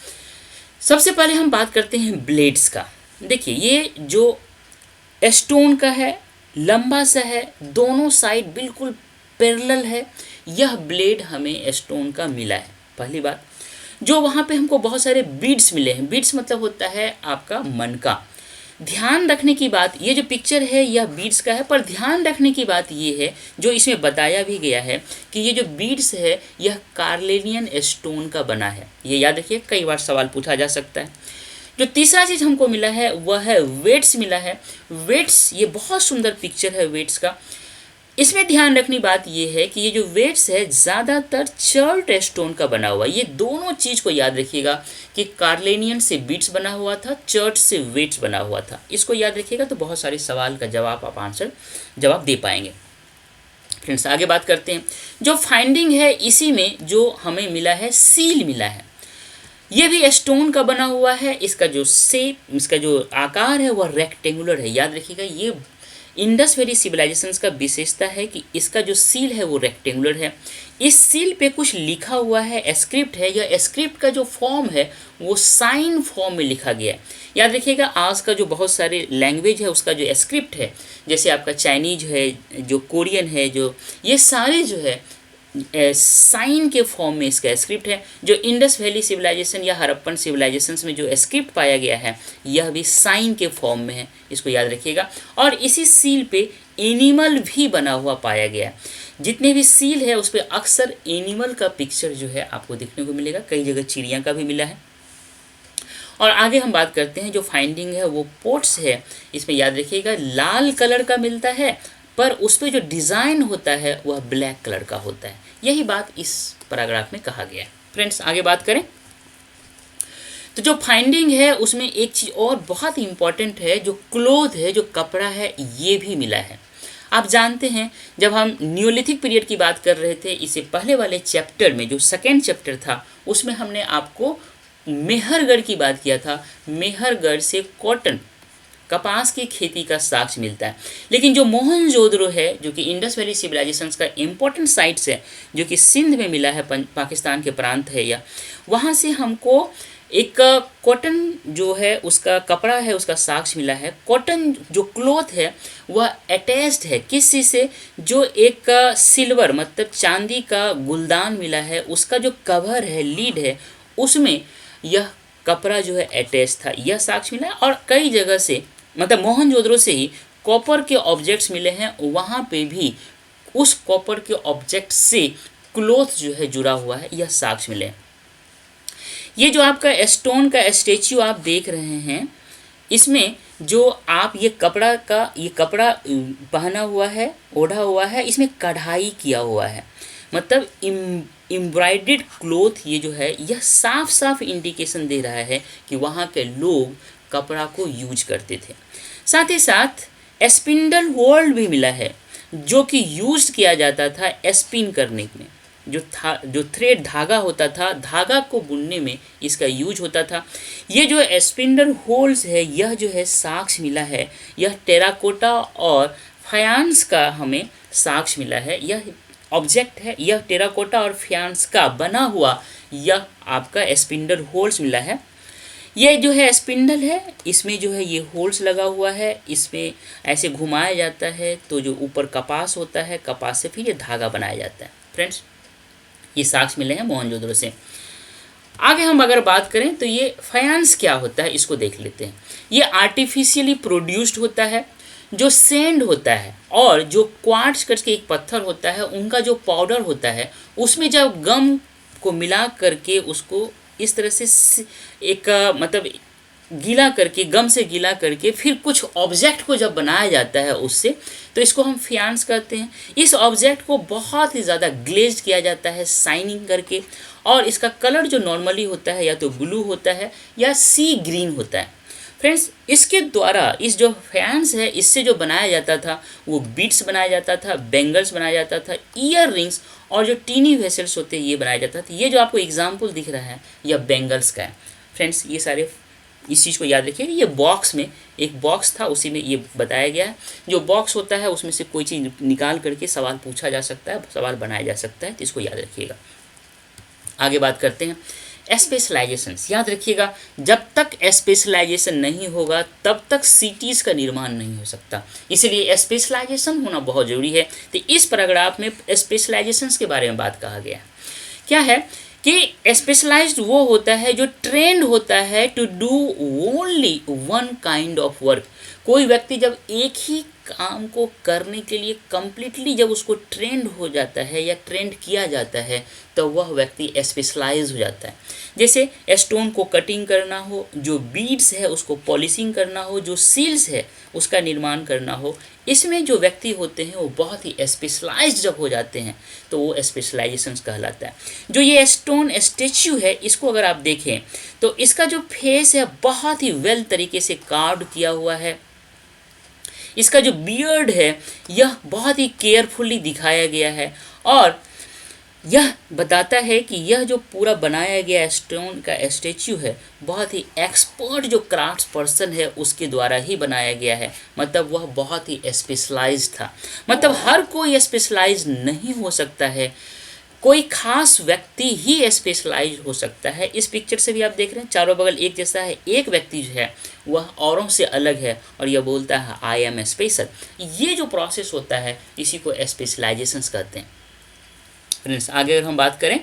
सबसे पहले हम बात करते हैं ब्लेड्स का। देखिए ये जो स्टोन का है, लंबा सा है, दोनों साइड बिल्कुल पैरेलल है। यह ब्लेड हमें स्टोन का मिला है। पहली बात, जो वहाँ पे हमको बहुत सारे बीड्स मिले हैं। बीड्स मतलब होता है आपका मन का। ध्यान रखने की बात, ये जो पिक्चर है यह बीड्स का है, पर ध्यान रखने की बात ये है जो इसमें बताया भी गया है कि ये जो बीड्स है यह कार्लेनियन स्टोन का बना है। ये याद रखिए, कई बार सवाल पूछा जा सकता है। जो तीसरा चीज़ हमको मिला है वह है वेट्स मिला है। वेट्स, ये बहुत सुंदर पिक्चर है वेट्स का। इसमें ध्यान रखनी बात यह है कि ये जो वेट्स है ज़्यादातर चर्ट स्टोन का बना हुआ। ये दोनों चीज़ को याद रखिएगा कि कार्लेनियन से बीट्स बना हुआ था, चर्ट से वेट्स बना हुआ था। इसको याद रखिएगा तो बहुत सारे सवाल का जवाब आप जवाब दे पाएंगे। फ्रेंड्स आगे बात करते हैं। जो फाइंडिंग है इसी में जो हमें मिला है, सील मिला है। ये भी स्टोन का बना हुआ है। इसका जो शेप, इसका जो आकार है वह रेक्टेंगुलर है। याद रखिएगा ये इंडस वैली सिविलाइजेशंस का विशेषता है कि इसका जो सील है वो रेक्टेंगुलर है। इस सील पे कुछ लिखा हुआ है, स्क्रिप्ट है। यह स्क्रिप्ट का जो फॉर्म है वो साइन फॉर्म में लिखा गया है। याद रखिएगा आज का जो बहुत सारे लैंग्वेज है उसका जो स्क्रिप्ट है, जैसे आपका चाइनीज है, जो कोरियन है, जो ये सारे जो है साइन के फॉर्म में इसका स्क्रिप्ट है। जो इंडस वैली सिविलाइजेशन या हड़प्पन सिविलाइजेशंस में जो स्क्रिप्ट पाया गया है यह भी साइन के फॉर्म में है, इसको याद रखिएगा। और इसी सील पे एनिमल भी बना हुआ पाया गया। जितने भी सील है उस पर अक्सर एनिमल का पिक्चर जो है आपको देखने को मिलेगा, कई जगह चिड़िया का भी मिला है। और आगे हम बात करते हैं, जो फाइंडिंग है वो पोर्ट्स है, इसमें याद रखिएगा लाल कलर का मिलता है, पर उस पर जो डिज़ाइन होता है वह ब्लैक कलर का होता है। यही बात इस पैराग्राफ में कहा गया है। फ्रेंड्स आगे बात करें तो जो फाइंडिंग है उसमें एक चीज़ और बहुत ही इंपॉर्टेंट है, जो क्लोथ है, जो कपड़ा है, ये भी मिला है। आप जानते हैं जब हम न्यूलिथिक पीरियड की बात कर रहे थे, इससे पहले वाले चैप्टर में जो सेकेंड चैप्टर था उसमें हमने आपको मेहरगढ़ की बात किया था। मेहरगढ़ से कॉटन, कपास की खेती का साक्ष्य मिलता है। लेकिन जो मोहनजोदड़ो है, जो कि इंडस वैली सिविलाइजेशंस का इम्पोर्टेंट साइट्स है, जो कि सिंध में मिला है, पाकिस्तान के प्रांत है, या वहाँ से हमको एक कॉटन जो है उसका कपड़ा है उसका साक्ष्य मिला है। कॉटन जो क्लॉथ है वह अटैच्ड है किस चीज़ से, जो एक सिल्वर मतलब चांदी का गुलदान मिला है, उसका जो कवर है, लीड है, उसमें यह कपड़ा जो है अटैच था, यह साक्ष्य मिला है। और कई जगह से मतलब मोहनजोदड़ो से ही कॉपर के ऑब्जेक्ट्स मिले हैं, वहाँ पे भी उस कॉपर के ऑब्जेक्ट से क्लॉथ जो है जुड़ा हुआ है, यह साक्ष्य मिले। ये जो आपका स्टोन का स्टेच्यू आप देख रहे हैं, इसमें जो आप ये कपड़ा पहना हुआ है, ओढ़ा हुआ है, इसमें कढ़ाई किया हुआ है, मतलब एम्ब्रॉयडर्ड क्लॉथ ये जो है, यह साफ साफ इंडिकेशन दे रहा है कि वहाँ के लोग कपड़ा को यूज करते थे। साथ ही साथ स्पिंडल व्हील भी मिला है, जो कि यूज किया जाता था स्पिन करने में। जो थ्रेड धागा होता था, धागा को बुनने में इसका यूज होता था। ये जो स्पिंडल होल्स है, यह जो है साक्ष्य मिला है, यह टेराकोटा और फायांस का हमें साक्ष्य मिला है। यह ऑब्जेक्ट है, यह टेराकोटा और फायांस का बना हुआ यह आपका स्पिंडल होल्स मिला है। ये जो है स्पिंडल है, इसमें जो है ये होल्स लगा हुआ है, इसमें ऐसे घुमाया जाता है तो जो ऊपर कपास होता है, कपास से फिर ये धागा बनाया जाता है। फ्रेंड्स ये साक्ष्य मिले हैं मोहनजोदड़ो से। आगे हम अगर बात करें तो ये फायांस क्या होता है, इसको देख लेते हैं। ये आर्टिफिशियली प्रोड्यूस्ड होता है, जो सैंड होता है और जो क्वार्ट्ज करके एक पत्थर होता है, उनका जो पाउडर होता है, उसमें जब गम को मिला करके उसको इस तरह से एक मतलब गीला करके, गम से गीला करके फिर कुछ ऑब्जेक्ट को जब बनाया जाता है उससे, तो इसको हम फायांस कहते हैं। इस ऑब्जेक्ट को बहुत ही ज़्यादा ग्लेज्ड किया जाता है शाइनिंग करके, और इसका कलर जो नॉर्मली होता है या तो ब्लू होता है या सी ग्रीन होता है। फ्रेंड्स इसके द्वारा इस जो फायांस है, इससे जो बनाया जाता था वो बीड्स बनाया जाता था, बैंगल्स बनाया जाता था, ईयर रिंग्स और जो टीनी वेसल्स होते हैं ये बनाया जाता था। ये जो आपको एग्जाम्पल दिख रहा है यह बैंगल्स का है। फ्रेंड्स ये सारे इस चीज़ को याद रखिए, ये बॉक्स में एक बॉक्स था, उसी में ये बताया गया है। जो बॉक्स होता है उसमें से कोई चीज़ निकाल करके सवाल पूछा जा सकता है, सवाल बनाया जा सकता है, तो इसको याद रखिएगा। आगे बात करते हैं स्पेशलाइजेशंस। याद रखिएगा, जब तक स्पेशलाइजेशन नहीं होगा तब तक सिटीज़ का निर्माण नहीं हो सकता, इसलिए स्पेशलाइजेशन होना बहुत ज़रूरी है। तो इस पैराग्राफ में स्पेशलाइजेशंस के बारे में बात कहा गया है। क्या है कि स्पेशलाइज्ड वो होता है जो ट्रेंड होता है to do only one kind of work. कोई व्यक्ति जब एक ही काम को करने के लिए कंप्लीटली जब उसको ट्रेंड हो जाता है या ट्रेंड किया जाता है, तो वह व्यक्ति स्पेशलाइज हो जाता है। जैसे स्टोन को कटिंग करना हो, जो बीड्स है उसको पॉलिशिंग करना हो, जो सील्स है उसका निर्माण करना हो, इसमें जो व्यक्ति होते हैं वो बहुत ही स्पेशलाइज्ड जब हो जाते हैं तो वो स्पेशलाइजेशंस कहलाता है। जो ये स्टोन स्टेच्यू है, इसको अगर आप देखें तो इसका जो फेस है बहुत ही वेल तरीके से कार्व किया हुआ है। इसका जो बियर्ड है यह बहुत ही केयरफुली दिखाया गया है, और यह बताता है कि यह जो पूरा बनाया गया स्टोन का स्टेच्यू है बहुत ही एक्सपर्ट जो क्राफ्ट्स पर्सन है उसके द्वारा ही बनाया गया है। मतलब वह बहुत ही स्पेशलाइज्ड था। मतलब हर कोई स्पेशलाइज नहीं हो सकता है, कोई खास व्यक्ति ही स्पेशलाइज हो सकता है। इस पिक्चर से भी आप देख रहे हैं चारों बगल एक जैसा है, एक व्यक्ति जो है वह औरों से अलग है और यह बोलता है आई एम स्पेशल। ये जो प्रोसेस होता है इसी को स्पेशलाइजेशंस कहते हैं। फ्रेंड्स आगे अगर हम बात करें,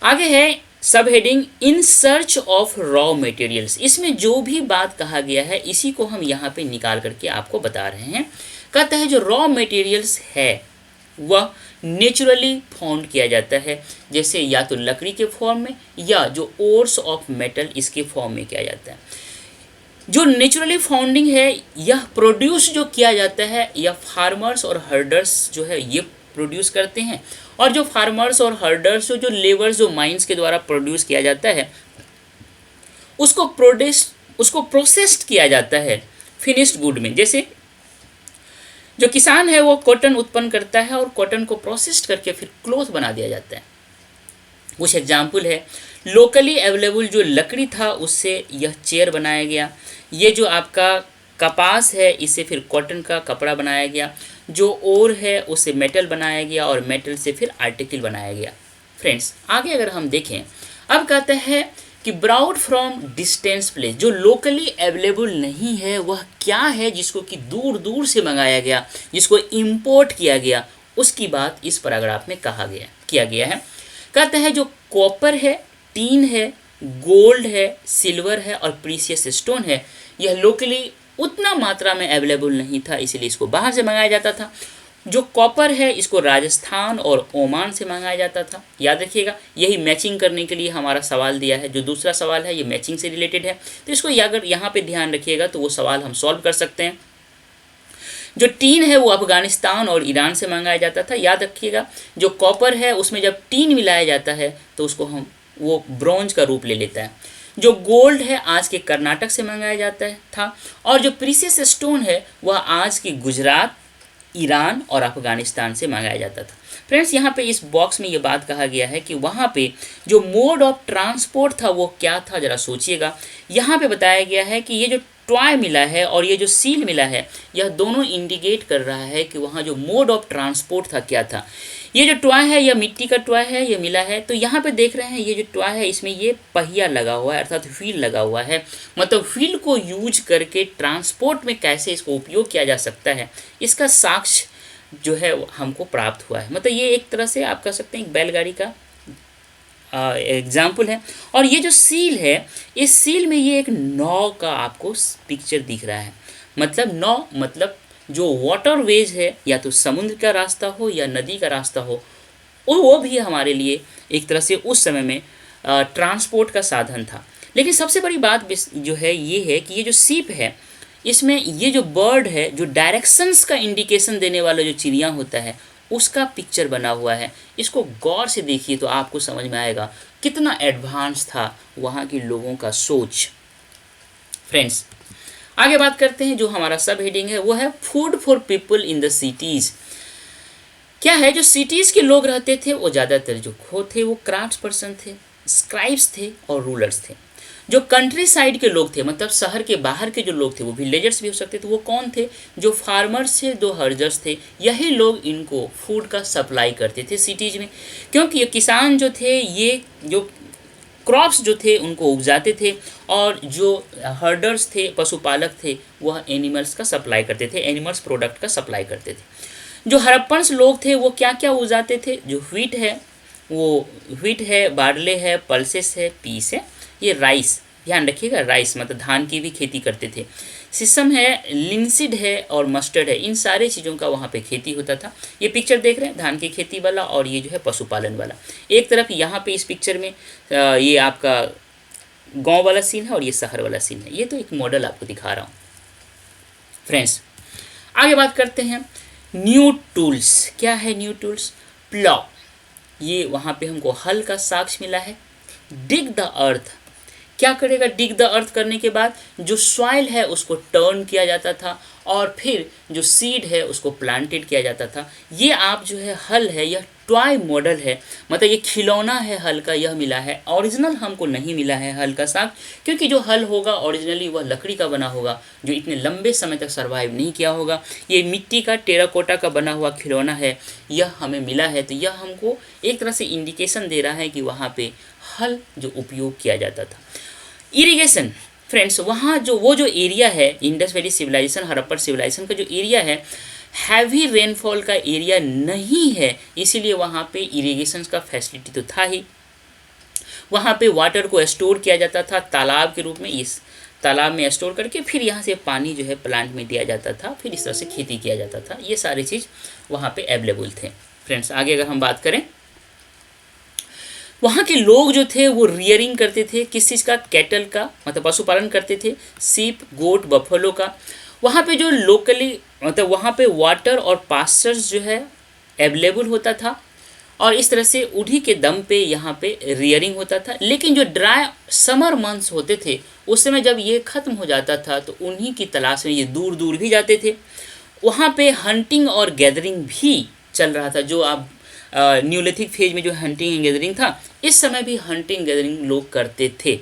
आगे है सब heading in search of raw materials. इसमें जो भी बात कहा गया है इसी को हम यहाँ पे निकाल करके आपको बता रहे हैं। कहता है जो रॉ मटेरियल्स है वह नेचुरली फाउंड किया जाता है, जैसे या तो लकड़ी के फॉर्म में या जो ओर्स ऑफ मेटल इसके फॉर्म में किया जाता है। जो नेचुरली फाउंडिंग है यह प्रोड्यूस जो किया जाता है यह फार्मर्स और हर्डर्स जो है ये प्रोड्यूस करते हैं, और जो फार्मर्स और हर्डर्स जो लेबर्स जो माइंस के द्वारा प्रोड्यूस किया जाता है उसको प्रोसेस्ड किया जाता है फिनिश्ड गुड में। जैसे जो किसान है वो कॉटन उत्पन्न करता है और कॉटन को प्रोसेस्ड करके फिर क्लॉथ बना दिया जाता है। कुछ एग्जाम्पल है, लोकली अवेलेबल जो लकड़ी था उससे यह चेयर बनाया गया, ये जो आपका कपास है इससे फिर कॉटन का कपड़ा बनाया गया, जो ओर है उससे मेटल बनाया गया और मेटल से फिर आर्टिकल बनाया गया। फ्रेंड्स आगे अगर हम देखें, अब कहते हैं कि ब्राउड फ्रॉम डिस्टेंस प्लेस, जो लोकली अवेलेबल नहीं है वह क्या है जिसको कि दूर दूर से मंगाया गया, जिसको इंपोर्ट किया गया, उसकी बात इस पैराग्राफ में किया गया है। कहते हैं जो कॉपर है, टीन है, गोल्ड है, सिल्वर है और प्रीशियस स्टोन है, यह लोकली उतना मात्रा में अवेलेबल नहीं था, इसलिए इसको बाहर से मंगाया जाता था। जो कॉपर है इसको राजस्थान और ओमान से मंगाया जाता था। याद रखिएगा, यही मैचिंग करने के लिए हमारा सवाल दिया है। जो दूसरा सवाल है ये मैचिंग से रिलेटेड है, तो इसको अगर यहाँ पे ध्यान रखिएगा तो वो सवाल हम सॉल्व कर सकते हैं। जो टीन है वो अफगानिस्तान और ईरान से मंगाया जाता था। याद रखिएगा, जो कॉपर है उसमें जब टीन मिलाया जाता है तो उसको वो ब्रॉन्ज का रूप ले लेता है। जो गोल्ड है आज के कर्नाटक से मंगाया जाता था, और जो प्रीशियस स्टोन है वह आज के गुजरात, ईरान और अफगानिस्तान से मंगाया जाता था। फ्रेंड्स यहाँ पे इस बॉक्स में ये बात कहा गया है कि वहाँ पे जो मोड ऑफ ट्रांसपोर्ट था वो क्या था, ज़रा सोचिएगा। यहाँ पे बताया गया है कि ये जो टॉय मिला है और ये जो सील मिला है यह दोनों इंडिकेट कर रहा है कि वहाँ जो मोड ऑफ ट्रांसपोर्ट था क्या था। ये जो टॉय है यह मिट्टी का टॉय है, ये मिला है, तो यहाँ पे देख रहे हैं ये जो टॉय है इसमें ये पहिया लगा हुआ है अर्थात व्हील लगा हुआ है। मतलब व्हील को यूज करके ट्रांसपोर्ट में कैसे इसको उपयोग किया जा सकता है इसका साक्ष्य जो है हमको प्राप्त हुआ है। मतलब ये एक तरह से आप कह सकते हैं एक बैलगाड़ी का एग्जाम्पल है। और ये जो सील है, इस सील में ये एक नाव का आपको पिक्चर दिख रहा है। मतलब नाव मतलब जो वाटरवेज है, या तो समुद्र का रास्ता हो या नदी का रास्ता हो, वो भी हमारे लिए एक तरह से उस समय में ट्रांसपोर्ट का साधन था। लेकिन सबसे बड़ी बात जो है ये है कि ये जो सीप है इसमें ये जो बर्ड है, जो डायरेक्शंस का इंडिकेशन देने वाला जो चिड़िया होता है उसका पिक्चर बना हुआ है। इसको गौर से देखिए तो आपको समझ में आएगा कितना एडवांस था वहाँ के लोगों का सोच। फ्रेंड्स आगे बात करते हैं, जो हमारा सब हेडिंग है वो है food for people in the cities. क्या है, जो सिटीज़ के लोग रहते थे वो ज़्यादातर जो थे वो क्राफ्ट पर्सन थे, स्क्राइब्स थे और रूलर्स थे। जो कंट्री साइड के लोग थे, मतलब शहर के बाहर के जो लोग थे, वो विलेजर्स भी हो सकते थे, वो कौन थे, जो फार्मर्स थे, दो हर्जर्स थे। यही लोग इनको फूड का सप्लाई करते थे सिटीज़ में, क्योंकि ये किसान जो थे ये जो क्रॉप्स जो थे उनको उगजाते थे, और जो हर्डर्स थे, पशुपालक थे, वह एनिमल्स का सप्लाई करते थे, एनिमल्स प्रोडक्ट का सप्लाई करते थे। जो हड़प्पन्स लोग थे वो क्या क्या उगाते थे, जो व्हीट है, बार्ले है, पल्सेस है, पीस है, ये राइस, ध्यान रखिएगा, राइस मतलब धान की भी खेती करते थे। सिसम है, लिंसिड है और मस्टर्ड है, इन सारे चीज़ों का वहाँ पे खेती होता था। ये पिक्चर देख रहे हैं धान की खेती वाला, और ये जो है पशुपालन वाला। एक तरफ यहाँ पे इस पिक्चर में ये आपका गांव वाला सीन है और ये शहर वाला सीन है। ये तो एक मॉडल आपको दिखा रहा हूँ। फ्रेंड्स आगे बात करते हैं न्यू टूल्स। क्या है न्यू टूल्स? प्लॉ, ये वहाँ पे हमको हल का साक्ष्य मिला है। डिग द अर्थ, क्या करेगा डिग द अर्थ करने के बाद जो सॉइल है उसको टर्न किया जाता था, और फिर जो सीड है उसको प्लांटेड किया जाता था। ये आप जो है हल है, यह टॉय मॉडल है, मतलब ये खिलौना है हल का, यह मिला है। ओरिजिनल हमको नहीं मिला है हल का साथ, क्योंकि जो हल होगा ओरिजिनली वह लकड़ी का बना होगा, जो इतने लंबे समय तक सर्वाइव नहीं किया होगा। ये मिट्टी का टेराकोटा का बना हुआ खिलौना है, यह हमें मिला है। तो यह हमको एक तरह से इंडिकेशन दे रहा है कि वहाँ पे हल जो उपयोग किया जाता था। इरिगेशन, फ्रेंड्स वहाँ जो वो जो एरिया है Indus valley civilization, Harappan civilization का जो एरिया है, हैवी रेनफॉल का एरिया नहीं है, इसीलिए वहाँ पे इरिगेशन का फैसिलिटी तो था ही। वहाँ पे वाटर को स्टोर किया जाता था तालाब के रूप में। इस तालाब में स्टोर करके फिर यहाँ से पानी जो है प्लांट में दिया जाता था, फिर इस तरह से खेती किया जाता था। ये सारी चीज़ वहाँ पे अवेलेबल थे। फ्रेंड्स आगे अगर हम बात करें, वहाँ के लोग जो थे वो रियरिंग करते थे, किस चीज़ का, कैटल का, मतलब पशुपालन करते थे, सीप, गोट, बफलो का। वहाँ पे जो लोकली मतलब वहाँ पे वाटर और पास्चर्स जो है अवेलेबल होता था, और इस तरह से उन्हीं के दम पे यहाँ पे रियरिंग होता था। लेकिन जो ड्राई समर मंथ्स होते थे उस समय जब ये ख़त्म हो जाता था तो उन्हीं की तलाश में ये दूर दूर भी जाते थे। वहाँ पे हंटिंग और गैदरिंग भी चल रहा था। जो आप न्यूलिथिक फेज में जो हंटिंग एंड गैदरिंग था, इस समय भी हंटिंग गैदरिंग लोग करते थे।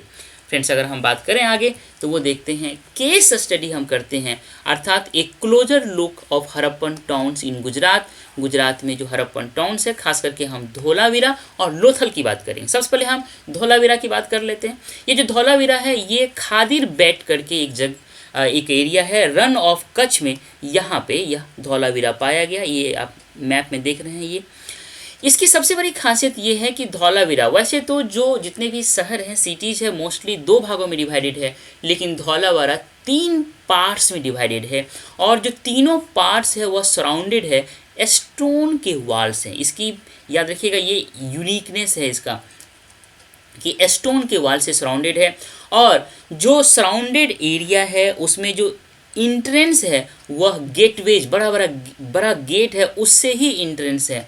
फ्रेंड्स अगर हम बात करें आगे तो वो देखते हैं, केस स्टडी हम करते हैं, अर्थात एक closure look of Harappan towns in Gujarat. Gujarat में जो हड़प्पन टाउन्स है, खास करके हम धोलावीरा और लोथल की बात करेंगे। सबसे पहले हम धोलावीरा की बात कर लेते हैं। ये जो धोलावीरा है ये खादिर बेट करके एक एरिया है रन ऑफ कच्छ में, यहाँ पे यह धौलावीरा पाया गया। ये आप मैप में देख रहे हैं। ये इसकी सबसे बड़ी खासियत ये है कि धौलावीरा, वैसे तो जो जितने भी शहर हैं, सिटीज़ है, मोस्टली 2 भागों में डिवाइडेड है, लेकिन धौलावीरा 3 पार्ट्स में डिवाइडेड है, और जो तीनों पार्ट्स है वह सराउंडेड है स्टोन के वॉल से। इसकी याद रखिएगा, ये यूनिकनेस है इसका कि स्टोन के वॉल से सराउंडेड है, और जो सराउंडेड एरिया है उसमें जो इंट्रेंस है वह गेटवेज, बड़ा गेट है, उससे ही इंट्रेंस है,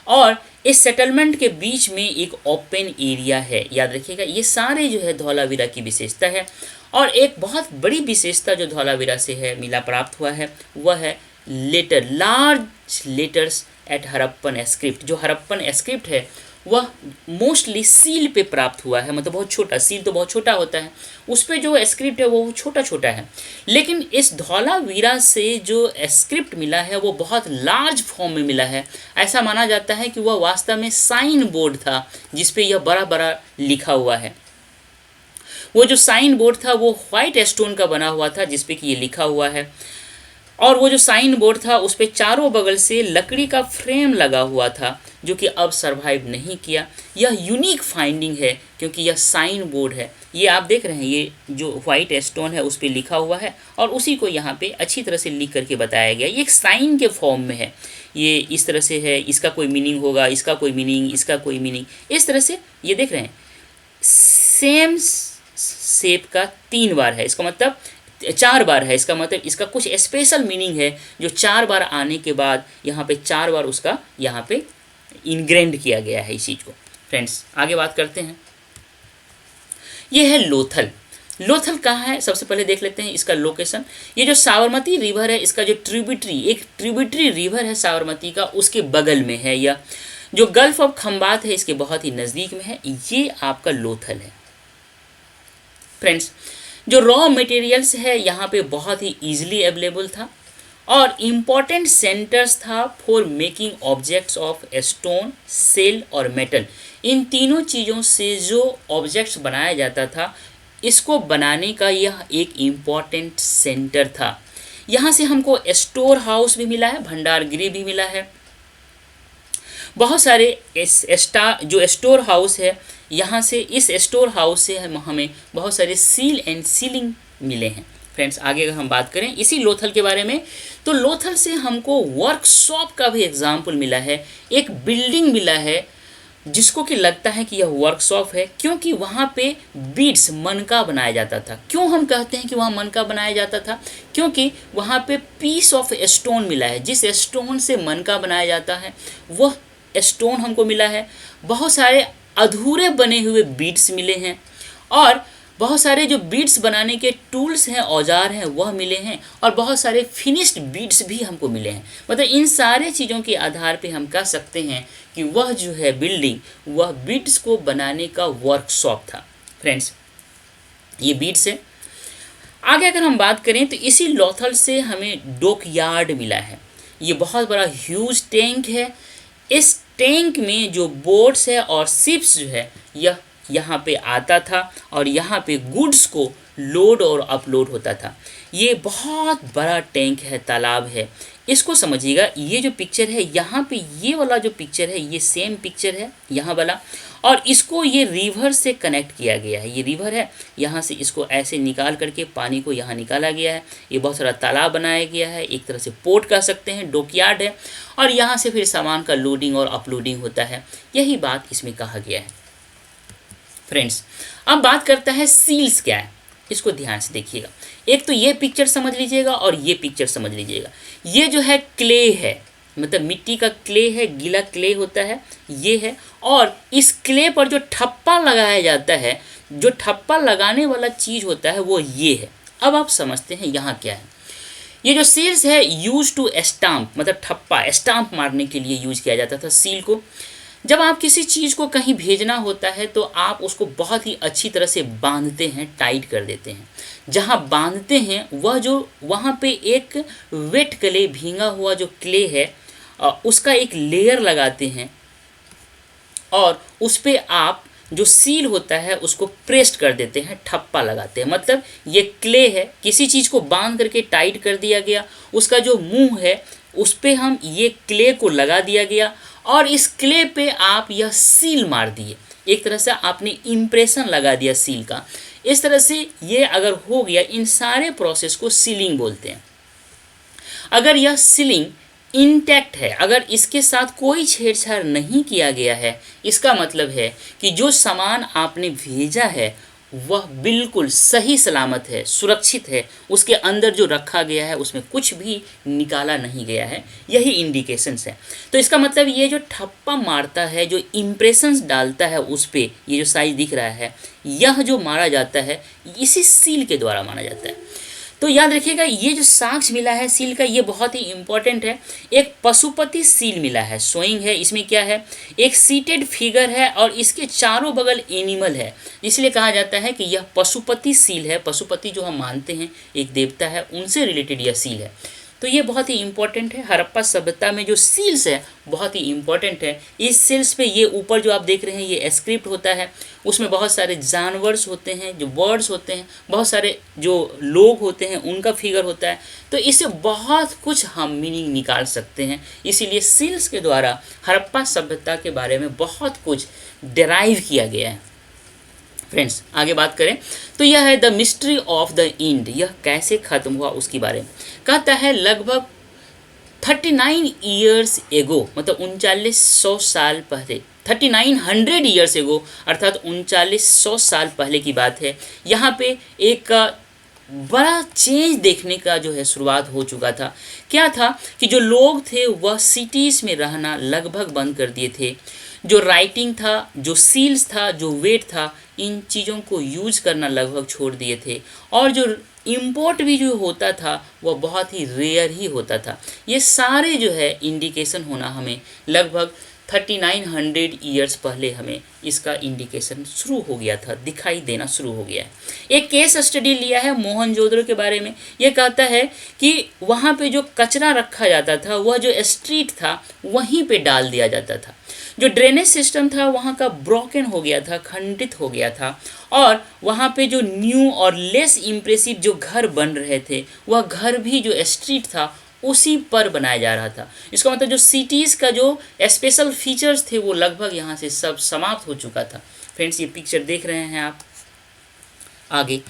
और इस सेटलमेंट के बीच में एक ओपन एरिया है। याद रखिएगा, ये सारे जो है धौलावीरा की विशेषता है। और एक बहुत बड़ी विशेषता जो धौलावीरा से है मिला प्राप्त हुआ है वह है large letters eight Harappan script. जो हड़प्पन स्क्रिप्ट है वह मोस्टली सील पे प्राप्त हुआ है, मतलब बहुत छोटा, सील तो बहुत छोटा होता है, उस पे जो स्क्रिप्ट है वो छोटा छोटा है। लेकिन इस धौलावीरा से जो स्क्रिप्ट मिला है वो बहुत लार्ज फॉर्म में मिला है। ऐसा माना जाता है कि वह वास्तव में साइन बोर्ड था जिसपे यह बड़ा बड़ा लिखा हुआ है। वो जो साइन बोर्ड था वो व्हाइट स्टोन का बना हुआ था जिसपे कि ये लिखा हुआ है, और वो जो साइन बोर्ड था उस पे चारों बगल से लकड़ी का फ्रेम लगा हुआ था जो कि अब सरवाइव नहीं किया। यह यूनिक फाइंडिंग है क्योंकि यह साइन बोर्ड है। ये आप देख रहे हैं, ये जो वाइट स्टोन है उस पे लिखा हुआ है और उसी को यहाँ पे अच्छी तरह से लिख करके बताया गया। ये एक साइन के फॉर्म में है, ये इस तरह से है, इसका कोई मीनिंग होगा, इसका कोई मीनिंग, इसका कोई मीनिंग, इस तरह से ये देख रहे हैं। सेम शेप का 3 बार है, इसका मतलब 4 बार है, इसका मतलब इसका कुछ स्पेशल मीनिंग है जो 4 बार आने के बाद यहाँ पे 4 बार उसका यहाँ पे इनग्रेंड किया गया है इस चीज़ को। फ्रेंड्स आगे बात करते हैं, ये है लोथल। लोथल कहाँ है सबसे पहले देख लेते हैं इसका लोकेशन। ये जो साबरमती रिवर है इसका जो एक ट्रिब्यूटरी रिवर है साबरमती का, उसके बगल में है। यह जो गल्फ ऑफ खंबात है इसके बहुत ही नज़दीक में है। ये आपका लोथल है। फ्रेंड्स जो रॉ मटेरियल्स है यहाँ पे बहुत ही ईजिली अवेलेबल था और इम्पॉर्टेंट सेंटर्स था for making objects of stone, shell और मेटल। इन तीनों चीज़ों से जो ऑब्जेक्ट्स बनाया जाता था इसको बनाने का यह एक इम्पॉर्टेंट सेंटर था। यहाँ से हमको स्टोर हाउस भी मिला है, भंडार गृह भी मिला है। बहुत सारे जो स्टोर हाउस है, यहाँ से इस स्टोर हाउस से हमें बहुत सारे सील एंड सीलिंग मिले हैं। फ्रेंड्स आगे अगर हम बात करें इसी लोथल के बारे में, तो लोथल से हमको वर्कशॉप का भी एग्जाम्पल मिला है। एक बिल्डिंग मिला है जिसको कि लगता है कि यह वर्कशॉप है, क्योंकि वहाँ पे बीड्स, मनका बनाया जाता था। क्यों हम कहते हैं कि वहाँ मनका बनाया जाता था? क्योंकि वहाँ पे पीस ऑफ स्टोन मिला है। जिस स्टोन से मनका बनाया जाता है वह स्टोन हमको मिला है। बहुत सारे अधूरे बने हुए बीड्स मिले हैं और बहुत सारे जो बीड्स बनाने के टूल्स हैं, औजार हैं, वह मिले हैं और बहुत सारे फिनिश्ड बीड्स भी हमको मिले हैं। मतलब इन सारे चीज़ों के आधार पे हम कह सकते हैं कि वह जो है बिल्डिंग, वह बीड्स को बनाने का वर्कशॉप था। फ्रेंड्स ये बीड्स है। आगे अगर हम बात करें तो इसी लोथल से हमें डॉकयार्ड मिला है। ये बहुत बड़ा ह्यूज टैंक है। इस टैंक में जो बोट्स है और शिप्स जो है यह यहाँ पे आता था और यहाँ पे गुड्स को लोड और अपलोड होता था। ये बहुत बड़ा टैंक है, तालाब है। इसको समझिएगा, ये जो पिक्चर है यहाँ पे, ये वाला जो पिक्चर है ये सेम पिक्चर है यहाँ वाला, और इसको ये रिवर से कनेक्ट किया गया है। ये रिवर है, यहाँ से इसको ऐसे निकाल करके पानी को यहाँ निकाला गया है। ये बहुत सारा तालाब बनाया गया है, एक तरह से पोर्ट कह सकते हैं, डॉकयार्ड है, और यहाँ से फिर सामान का लोडिंग और अपलोडिंग होता है। यही बात इसमें कहा गया है। फ्रेंड्स, अब बात करता है सील्स क्या है, इसको ध्यान से देखिएगा। एक तो ये पिक्चर समझ लीजिएगा और ये पिक्चर समझ लीजिएगा। ये जो है क्ले है, मतलब मिट्टी का क्ले है, गीला क्ले होता है, ये है। और इस क्ले पर जो ठप्पा लगाया जाता है, जो ठप्पा लगाने वाला चीज़ होता है वो ये है। अब आप समझते हैं यहाँ क्या है। ये जो सील्स है यूज टू स्टाम्प, मतलब ठप्पा, स्टाम्प मारने के लिए यूज किया जाता था सील को। जब आप किसी चीज़ को कहीं भेजना होता है तो आप उसको बहुत ही अच्छी तरह से बांधते हैं, टाइट कर देते हैं। जहाँ बांधते हैं वह जो वहाँ पे एक वेट क्ले, भींगा हुआ जो क्ले है, उसका एक लेयर लगाते हैं और उस पर आप जो सील होता है उसको प्रेस्ट कर देते हैं, ठप्पा लगाते हैं। मतलब ये क्ले है, किसी चीज़ को बांध करके टाइट कर दिया गया, उसका जो मुंह है उस पर हम ये क्ले को लगा दिया गया और इस क्ले पे आप यह सील मार दिए। एक तरह से आपने इम्प्रेशन लगा दिया सील का। इस तरह से ये अगर हो गया, इन सारे प्रोसेस को सीलिंग बोलते हैं। अगर यह सीलिंग इंटैक्ट है, अगर इसके साथ कोई छेड़छाड़ नहीं किया गया है, इसका मतलब है कि जो सामान आपने भेजा है वह बिल्कुल सही सलामत है, सुरक्षित है, उसके अंदर जो रखा गया है उसमें कुछ भी निकाला नहीं गया है। यही इंडिकेशंस है। तो इसका मतलब ये जो ठप्पा मारता है, जो इम्प्रेशंस डालता है उस पर, ये जो साइज दिख रहा है, यह जो मारा जाता है इसी सील के द्वारा मारा जाता है। तो याद रखिएगा, ये जो साक्ष्य मिला है सील का, ये बहुत ही इंपॉर्टेंट है। एक पशुपति सील मिला है, शोइंग है। इसमें क्या है, एक सीटेड फिगर है और इसके चारों बगल एनिमल है, इसलिए कहा जाता है कि यह पशुपति सील है। पशुपति जो हम मानते हैं एक देवता है, उनसे रिलेटेड यह सील है। तो ये बहुत ही इंपॉर्टेंट है। हड़प्पा सभ्यता में जो सील्स है बहुत ही इंपॉर्टेंट है। इस सील्स पे ये ऊपर जो आप देख रहे हैं ये स्क्रिप्ट होता है, उसमें बहुत सारे जानवर्स होते हैं, जो बर्ड्स होते हैं, बहुत सारे जो लोग होते हैं उनका फिगर होता है। तो इससे बहुत कुछ हम मीनिंग निकाल सकते हैं। इसीलिए सील्स के द्वारा हड़प्पा सभ्यता के बारे में बहुत कुछ डिराइव किया गया है। फ्रेंड्स, आगे बात करें तो यह है the mystery of the end. यह कैसे खत्म हुआ उसके बारे में कहता है। लगभग 39 ईयर्स एगो, मतलब 3900 साल पहले, 3900 ईयर्स एगो, अर्थात 3900 साल पहले की बात है। यहाँ पे एक बड़ा चेंज देखने का जो है शुरुआत हो चुका था। क्या था कि जो लोग थे वह सिटीज़ में रहना लगभग बंद कर दिए थे। जो राइटिंग था, जो सील्स था, जो वेट था, इन चीज़ों को यूज करना लगभग छोड़ दिए थे। और जो इम्पोर्ट भी जो होता था वह बहुत ही रेयर ही होता था। ये सारे जो है इंडिकेशन होना हमें लगभग 3900 ईयर्स पहले हमें इसका इंडिकेशन शुरू हो गया था, दिखाई देना शुरू हो गया है। एक केस स्टडी लिया है मोहनजोदड़ो के बारे में। ये कहता है कि वहाँ पे जो कचरा रखा जाता था वह जो स्ट्रीट था वहीं पे डाल दिया जाता था। जो ड्रेनेज सिस्टम था वहाँ का ब्रोकन हो गया था, खंडित हो गया था। और वहाँ पे जो न्यू और लेस इम्प्रेसिव जो घर बन रहे थे वह घर भी जो स्ट्रीट था उसी पर बनाया जा रहा था। इसका मतलब जो सिटीज़ का जो स्पेशल फीचर्स थे वो लगभग यहाँ से सब समाप्त हो चुका था। फ्रेंड्स, ये पिक्चर देख रहे हैं आप। आगे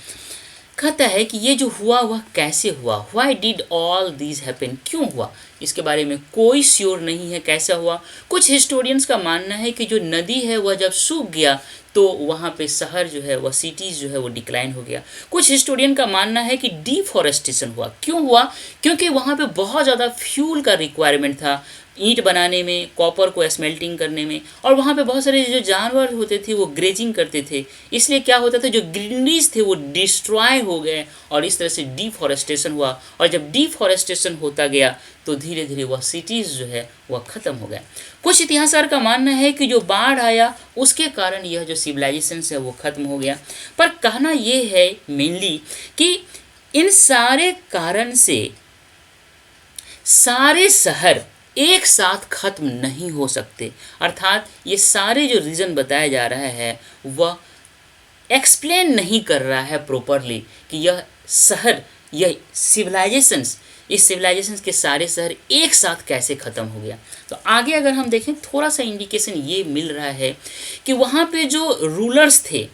कहता है कि ये जो हुआ वह कैसे हुआ, why did all this happen, क्यों हुआ, इसके बारे में कोई श्योर नहीं है कैसा हुआ। कुछ हिस्टोरियंस का मानना है कि जो नदी है वह जब सूख गया तो वहाँ पे शहर जो है वह सिटीज़ जो है वो डिक्लाइन हो गया। कुछ हिस्टोरियन का मानना है कि डिफॉरेस्टेशन हुआ। क्यों हुआ, क्योंकि वहाँ पे बहुत ज़्यादा फ्यूल का रिक्वायरमेंट था, ईंट बनाने में, कॉपर को स्मेल्टिंग करने में। और वहाँ पे बहुत सारे जो जानवर होते थे वो ग्रेजिंग करते थे, इसलिए क्या होता था जो ग्रीनरीज थे वो डिस्ट्रॉय हो गए और इस तरह से डिफॉरेस्टेशन हुआ। और जब डिफॉरेस्टेशन होता गया तो धीरे धीरे वह सिटीज़ जो है वह ख़त्म हो गया। कुछ इतिहासकार का मानना है कि जो बाढ़ आया उसके कारण यह जो सिविलाइजेशन है वो ख़त्म हो गया। पर कहना ये है मेनली कि इन सारे कारण से सारे शहर एक साथ खत्म नहीं हो सकते। अर्थात ये सारे जो रीज़न बताया जा रहा है वह एक्सप्लेन नहीं कर रहा है प्रॉपरली कि यह शहर, यह सिविलाइजेशंस, इस सिविलाइजेशंस के सारे शहर एक साथ कैसे ख़त्म हो गया। तो आगे अगर हम देखें थोड़ा सा इंडिकेशन ये मिल रहा है कि वहाँ पे जो रूलर्स थे,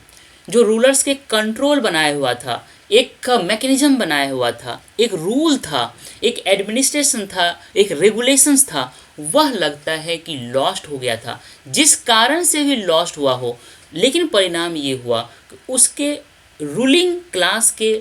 जो रूलर्स के कंट्रोल बनाया हुआ था, एक मैकेनिज्म बनाया हुआ था, एक रूल था, एक एडमिनिस्ट्रेशन था, एक रेगुलेशंस था, वह लगता है कि लॉस्ट हो गया था। जिस कारण से भी लॉस्ट हुआ हो, लेकिन परिणाम ये हुआ कि उसके रूलिंग क्लास के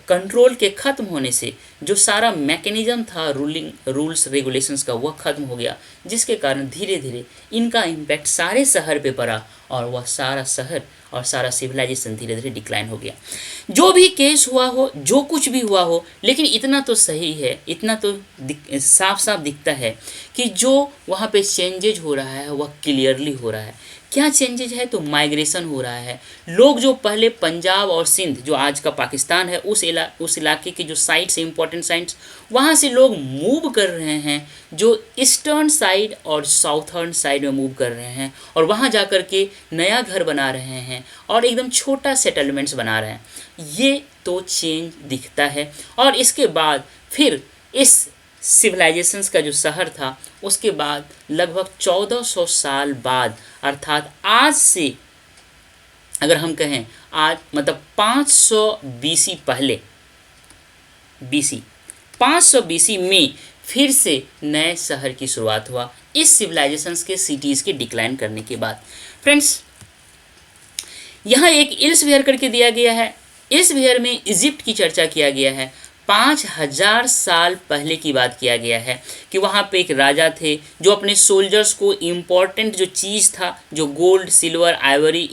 कंट्रोल के ख़त्म होने से जो सारा मैकेनिज्म था रूलिंग रूल्स रेगुलेशंस का, वह ख़त्म हो गया, जिसके कारण धीरे धीरे इनका इम्पैक्ट सारे शहर पे पड़ा और वह सारा शहर और सारा सिविलाइजेशन धीरे धीरे डिक्लाइन हो गया। जो भी केस हुआ हो, जो कुछ भी हुआ हो, लेकिन इतना तो सही है, इतना तो साफ साफ दिखता है कि जो वहाँ पे चेंजेज हो रहा है वह क्लियरली हो रहा है। क्या चेंजेज है? तो माइग्रेशन हो रहा है। लोग जो पहले पंजाब और सिंध, जो आज का पाकिस्तान है, उस इलाके के जो साइट्स, इंपॉर्टेंट साइट्स, वहाँ से लोग मूव कर रहे हैं, जो ईस्टर्न साइड और साउथर्न साइड में मूव कर रहे हैं और वहाँ जा कर के नया घर बना रहे हैं और एकदम छोटा सेटलमेंट्स बना रहे हैं। ये तो चेंज दिखता है। और इसके बाद फिर इस सिविलाइजेशंस का जो शहर था, उसके बाद लगभग 1400 साल बाद, अर्थात आज से अगर हम कहें आज मतलब 500 बीसी पहले, बीसी 500 बीसी में फिर से नए शहर की शुरुआत हुआ इस सिविलाइजेशंस के सिटीज़ के डिक्लाइन करने के बाद। फ्रेंड्स, यहाँ एक इल्सवेयर करके दिया गया है। इल्सवेयर में इजिप्ट की चर्चा किया गया है। 5000 साल पहले की बात किया गया है कि वहाँ पे एक राजा थे जो अपने सोल्जर्स को इम्पॉर्टेंट जो चीज़ था, जो गोल्ड, सिल्वर, आइवरी,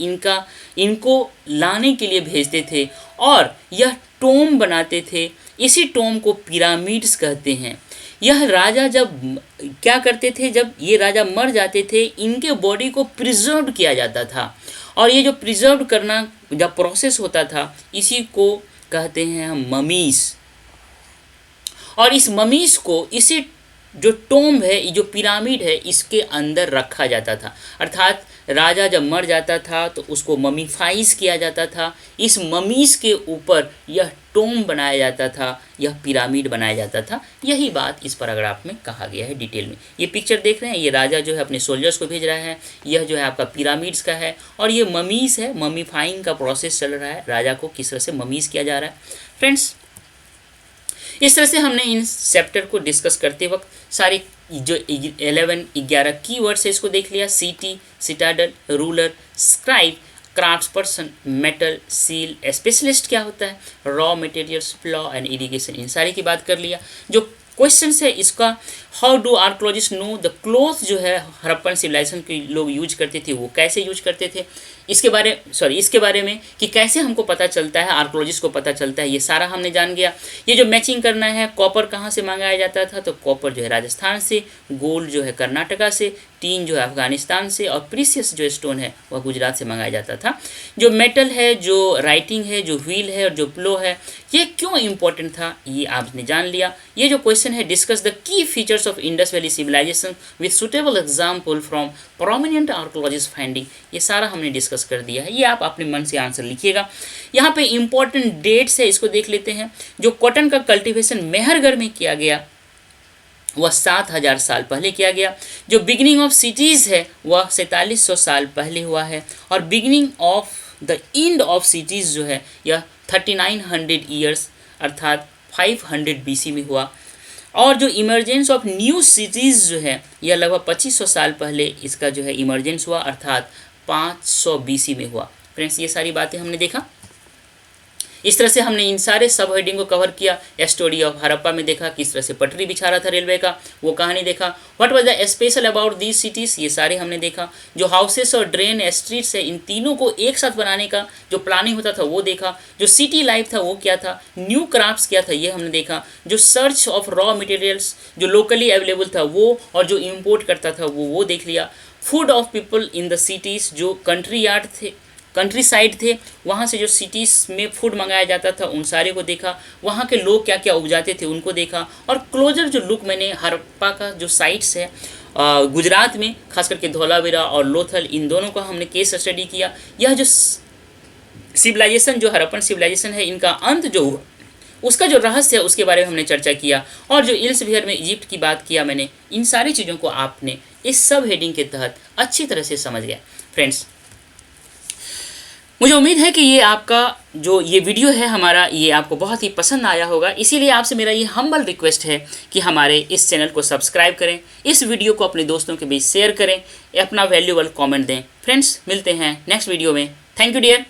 इनको लाने के लिए भेजते थे और यह टोम बनाते थे। इसी टोम को पिरामिड्स कहते हैं। यह राजा जब क्या करते थे, जब ये राजा मर जाते थे, इनके बॉडी को प्रिजर्व किया जाता था और ये जो प्रिजर्व करना जब प्रोसेस होता था, इसी को कहते हैं हम ममीज़। और इस ममीज़ को इसी जो टोम्ब है, ये जो पिरामिड है, इसके अंदर रखा जाता था। अर्थात राजा जब मर जाता था तो उसको ममीफाइज किया जाता था। इस ममीज़ के ऊपर यह टोम्ब बनाया जाता था, यह पिरामिड बनाया जाता था। यही बात इस पैराग्राफ में कहा गया है डिटेल में। ये पिक्चर देख रहे हैं, ये राजा जो है अपने सोल्जर्स को भेज रहा है। यह जो है आपका पिरामिड्स का है और ये ममीज़ है। ममीफाइंग का प्रोसेस चल रहा है, राजा को किस तरह से ममीज़ किया जा रहा है। फ्रेंड्स, इस तरह से हमने इन चैप्टर को डिस्कस करते वक्त सारे जो 11 कीवर्ड्स है इसको देख लिया। City, citadel, ruler, scribe, craftsperson, metal, seal, specialist क्या होता है, raw materials, plough and irrigation, इन सारी की बात कर लिया। जो क्वेश्चन है इसका, how do archaeologist know the cloth जो है हड़प्पन सिविलाइजेशन के लोग यूज करते थे, वो कैसे यूज करते थे, इसके बारे में कि कैसे हमको पता चलता है, आर्कोलॉजिस्ट को पता चलता है, ये सारा हमने जान गया। ये जो मैचिंग करना है, कॉपर कहाँ से मंगाया जाता था, तो कॉपर जो है राजस्थान से, गोल्ड जो है कर्नाटका से, टीन जो है अफगानिस्तान से और प्रीसियस जो स्टोन है वह गुजरात से मंगाया जाता था। जो मेटल है, जो राइटिंग है, जो व्हील है और जो प्लो है, ये क्यों इंपॉर्टेंट था, ये आपने जान लिया। ये जो क्वेश्चन है, discuss the key features of Indus valley civilization with suitable example from prominent archaeologist finding, ये सारा हमने डिस्कस कर दिया है। ये आप अपने मन से आंसर लिखिएगा। यहाँ पे इंपॉर्टेंट डेट्स है, इसको देख लेते हैं। जो कॉटन का कल्टीवेशन मेहरगढ़ में किया गया वह 7000 साल पहले किया गया। जो बिगिनिंग ऑफ सिटीज़ है वह 4700 साल पहले हुआ है और beginning of the end of cities जो है यह 3900 ईयर्स अर्थात 500 बीसी में हुआ। और जो इमरजेंस ऑफ न्यू सिटीज़ जो है यह लगभग 2500 साल पहले इसका जो है इमरजेंस हुआ अर्थात 500 बीसी में हुआ। फ्रेंड्स, ये सारी बातें हमने देखा। इस तरह से हमने इन सारे सब हेडिंग को कवर किया। स्टोरी ऑफ हड़प्पा में देखा किस तरह से पटरी बिछा रहा था रेलवे का, वो कहानी देखा। What was the special about these cities, ये सारे हमने देखा। जो हाउसेस और ड्रेन स्ट्रीट्स है, इन तीनों को एक साथ बनाने का जो प्लानिंग होता था वो देखा। जो सिटी लाइफ था वो क्या था, न्यू क्राफ्ट्स क्या था, ये हमने देखा। जो सर्च ऑफ रॉ मटेरियल्स जो लोकली अवेलेबल था वो और जो इम्पोर्ट करता था वो देख लिया। Food of people in the cities, जो कंट्री यार्ड थे, कंट्री साइड थे, वहाँ से जो सिटीज़ में फूड मंगाया जाता था उन सारे को देखा। वहाँ के लोग क्या क्या उगजाते थे उनको देखा। और क्लोजर जो लुक मैंने हड़प्पा का जो साइट्स है गुजरात में, खास करके धौलावीरा और लोथल, इन दोनों का हमने केस स्टडी किया। यह जो सिविलाइजेशन जो हड़प्पन सिविलाइजेशन है, इनका अंत जो हुआ उसका जो रहस्य है उसके बारे में हमने चर्चा किया, और जो इल्सवियर में इजिप्ट की बात किया मैंने, इन सारी चीज़ों को आपने इस सब हेडिंग के तहत अच्छी तरह से समझ गया। फ्रेंड्स, मुझे उम्मीद है कि ये आपका जो ये वीडियो है हमारा, ये आपको बहुत ही पसंद आया होगा। इसीलिए आपसे मेरा ये हम्बल रिक्वेस्ट है कि हमारे इस चैनल को सब्सक्राइब करें, इस वीडियो को अपने दोस्तों के बीच शेयर करें, अपना वैल्यूएबल कमेंट दें। फ्रेंड्स, मिलते हैं नेक्स्ट वीडियो में। Thank you dear.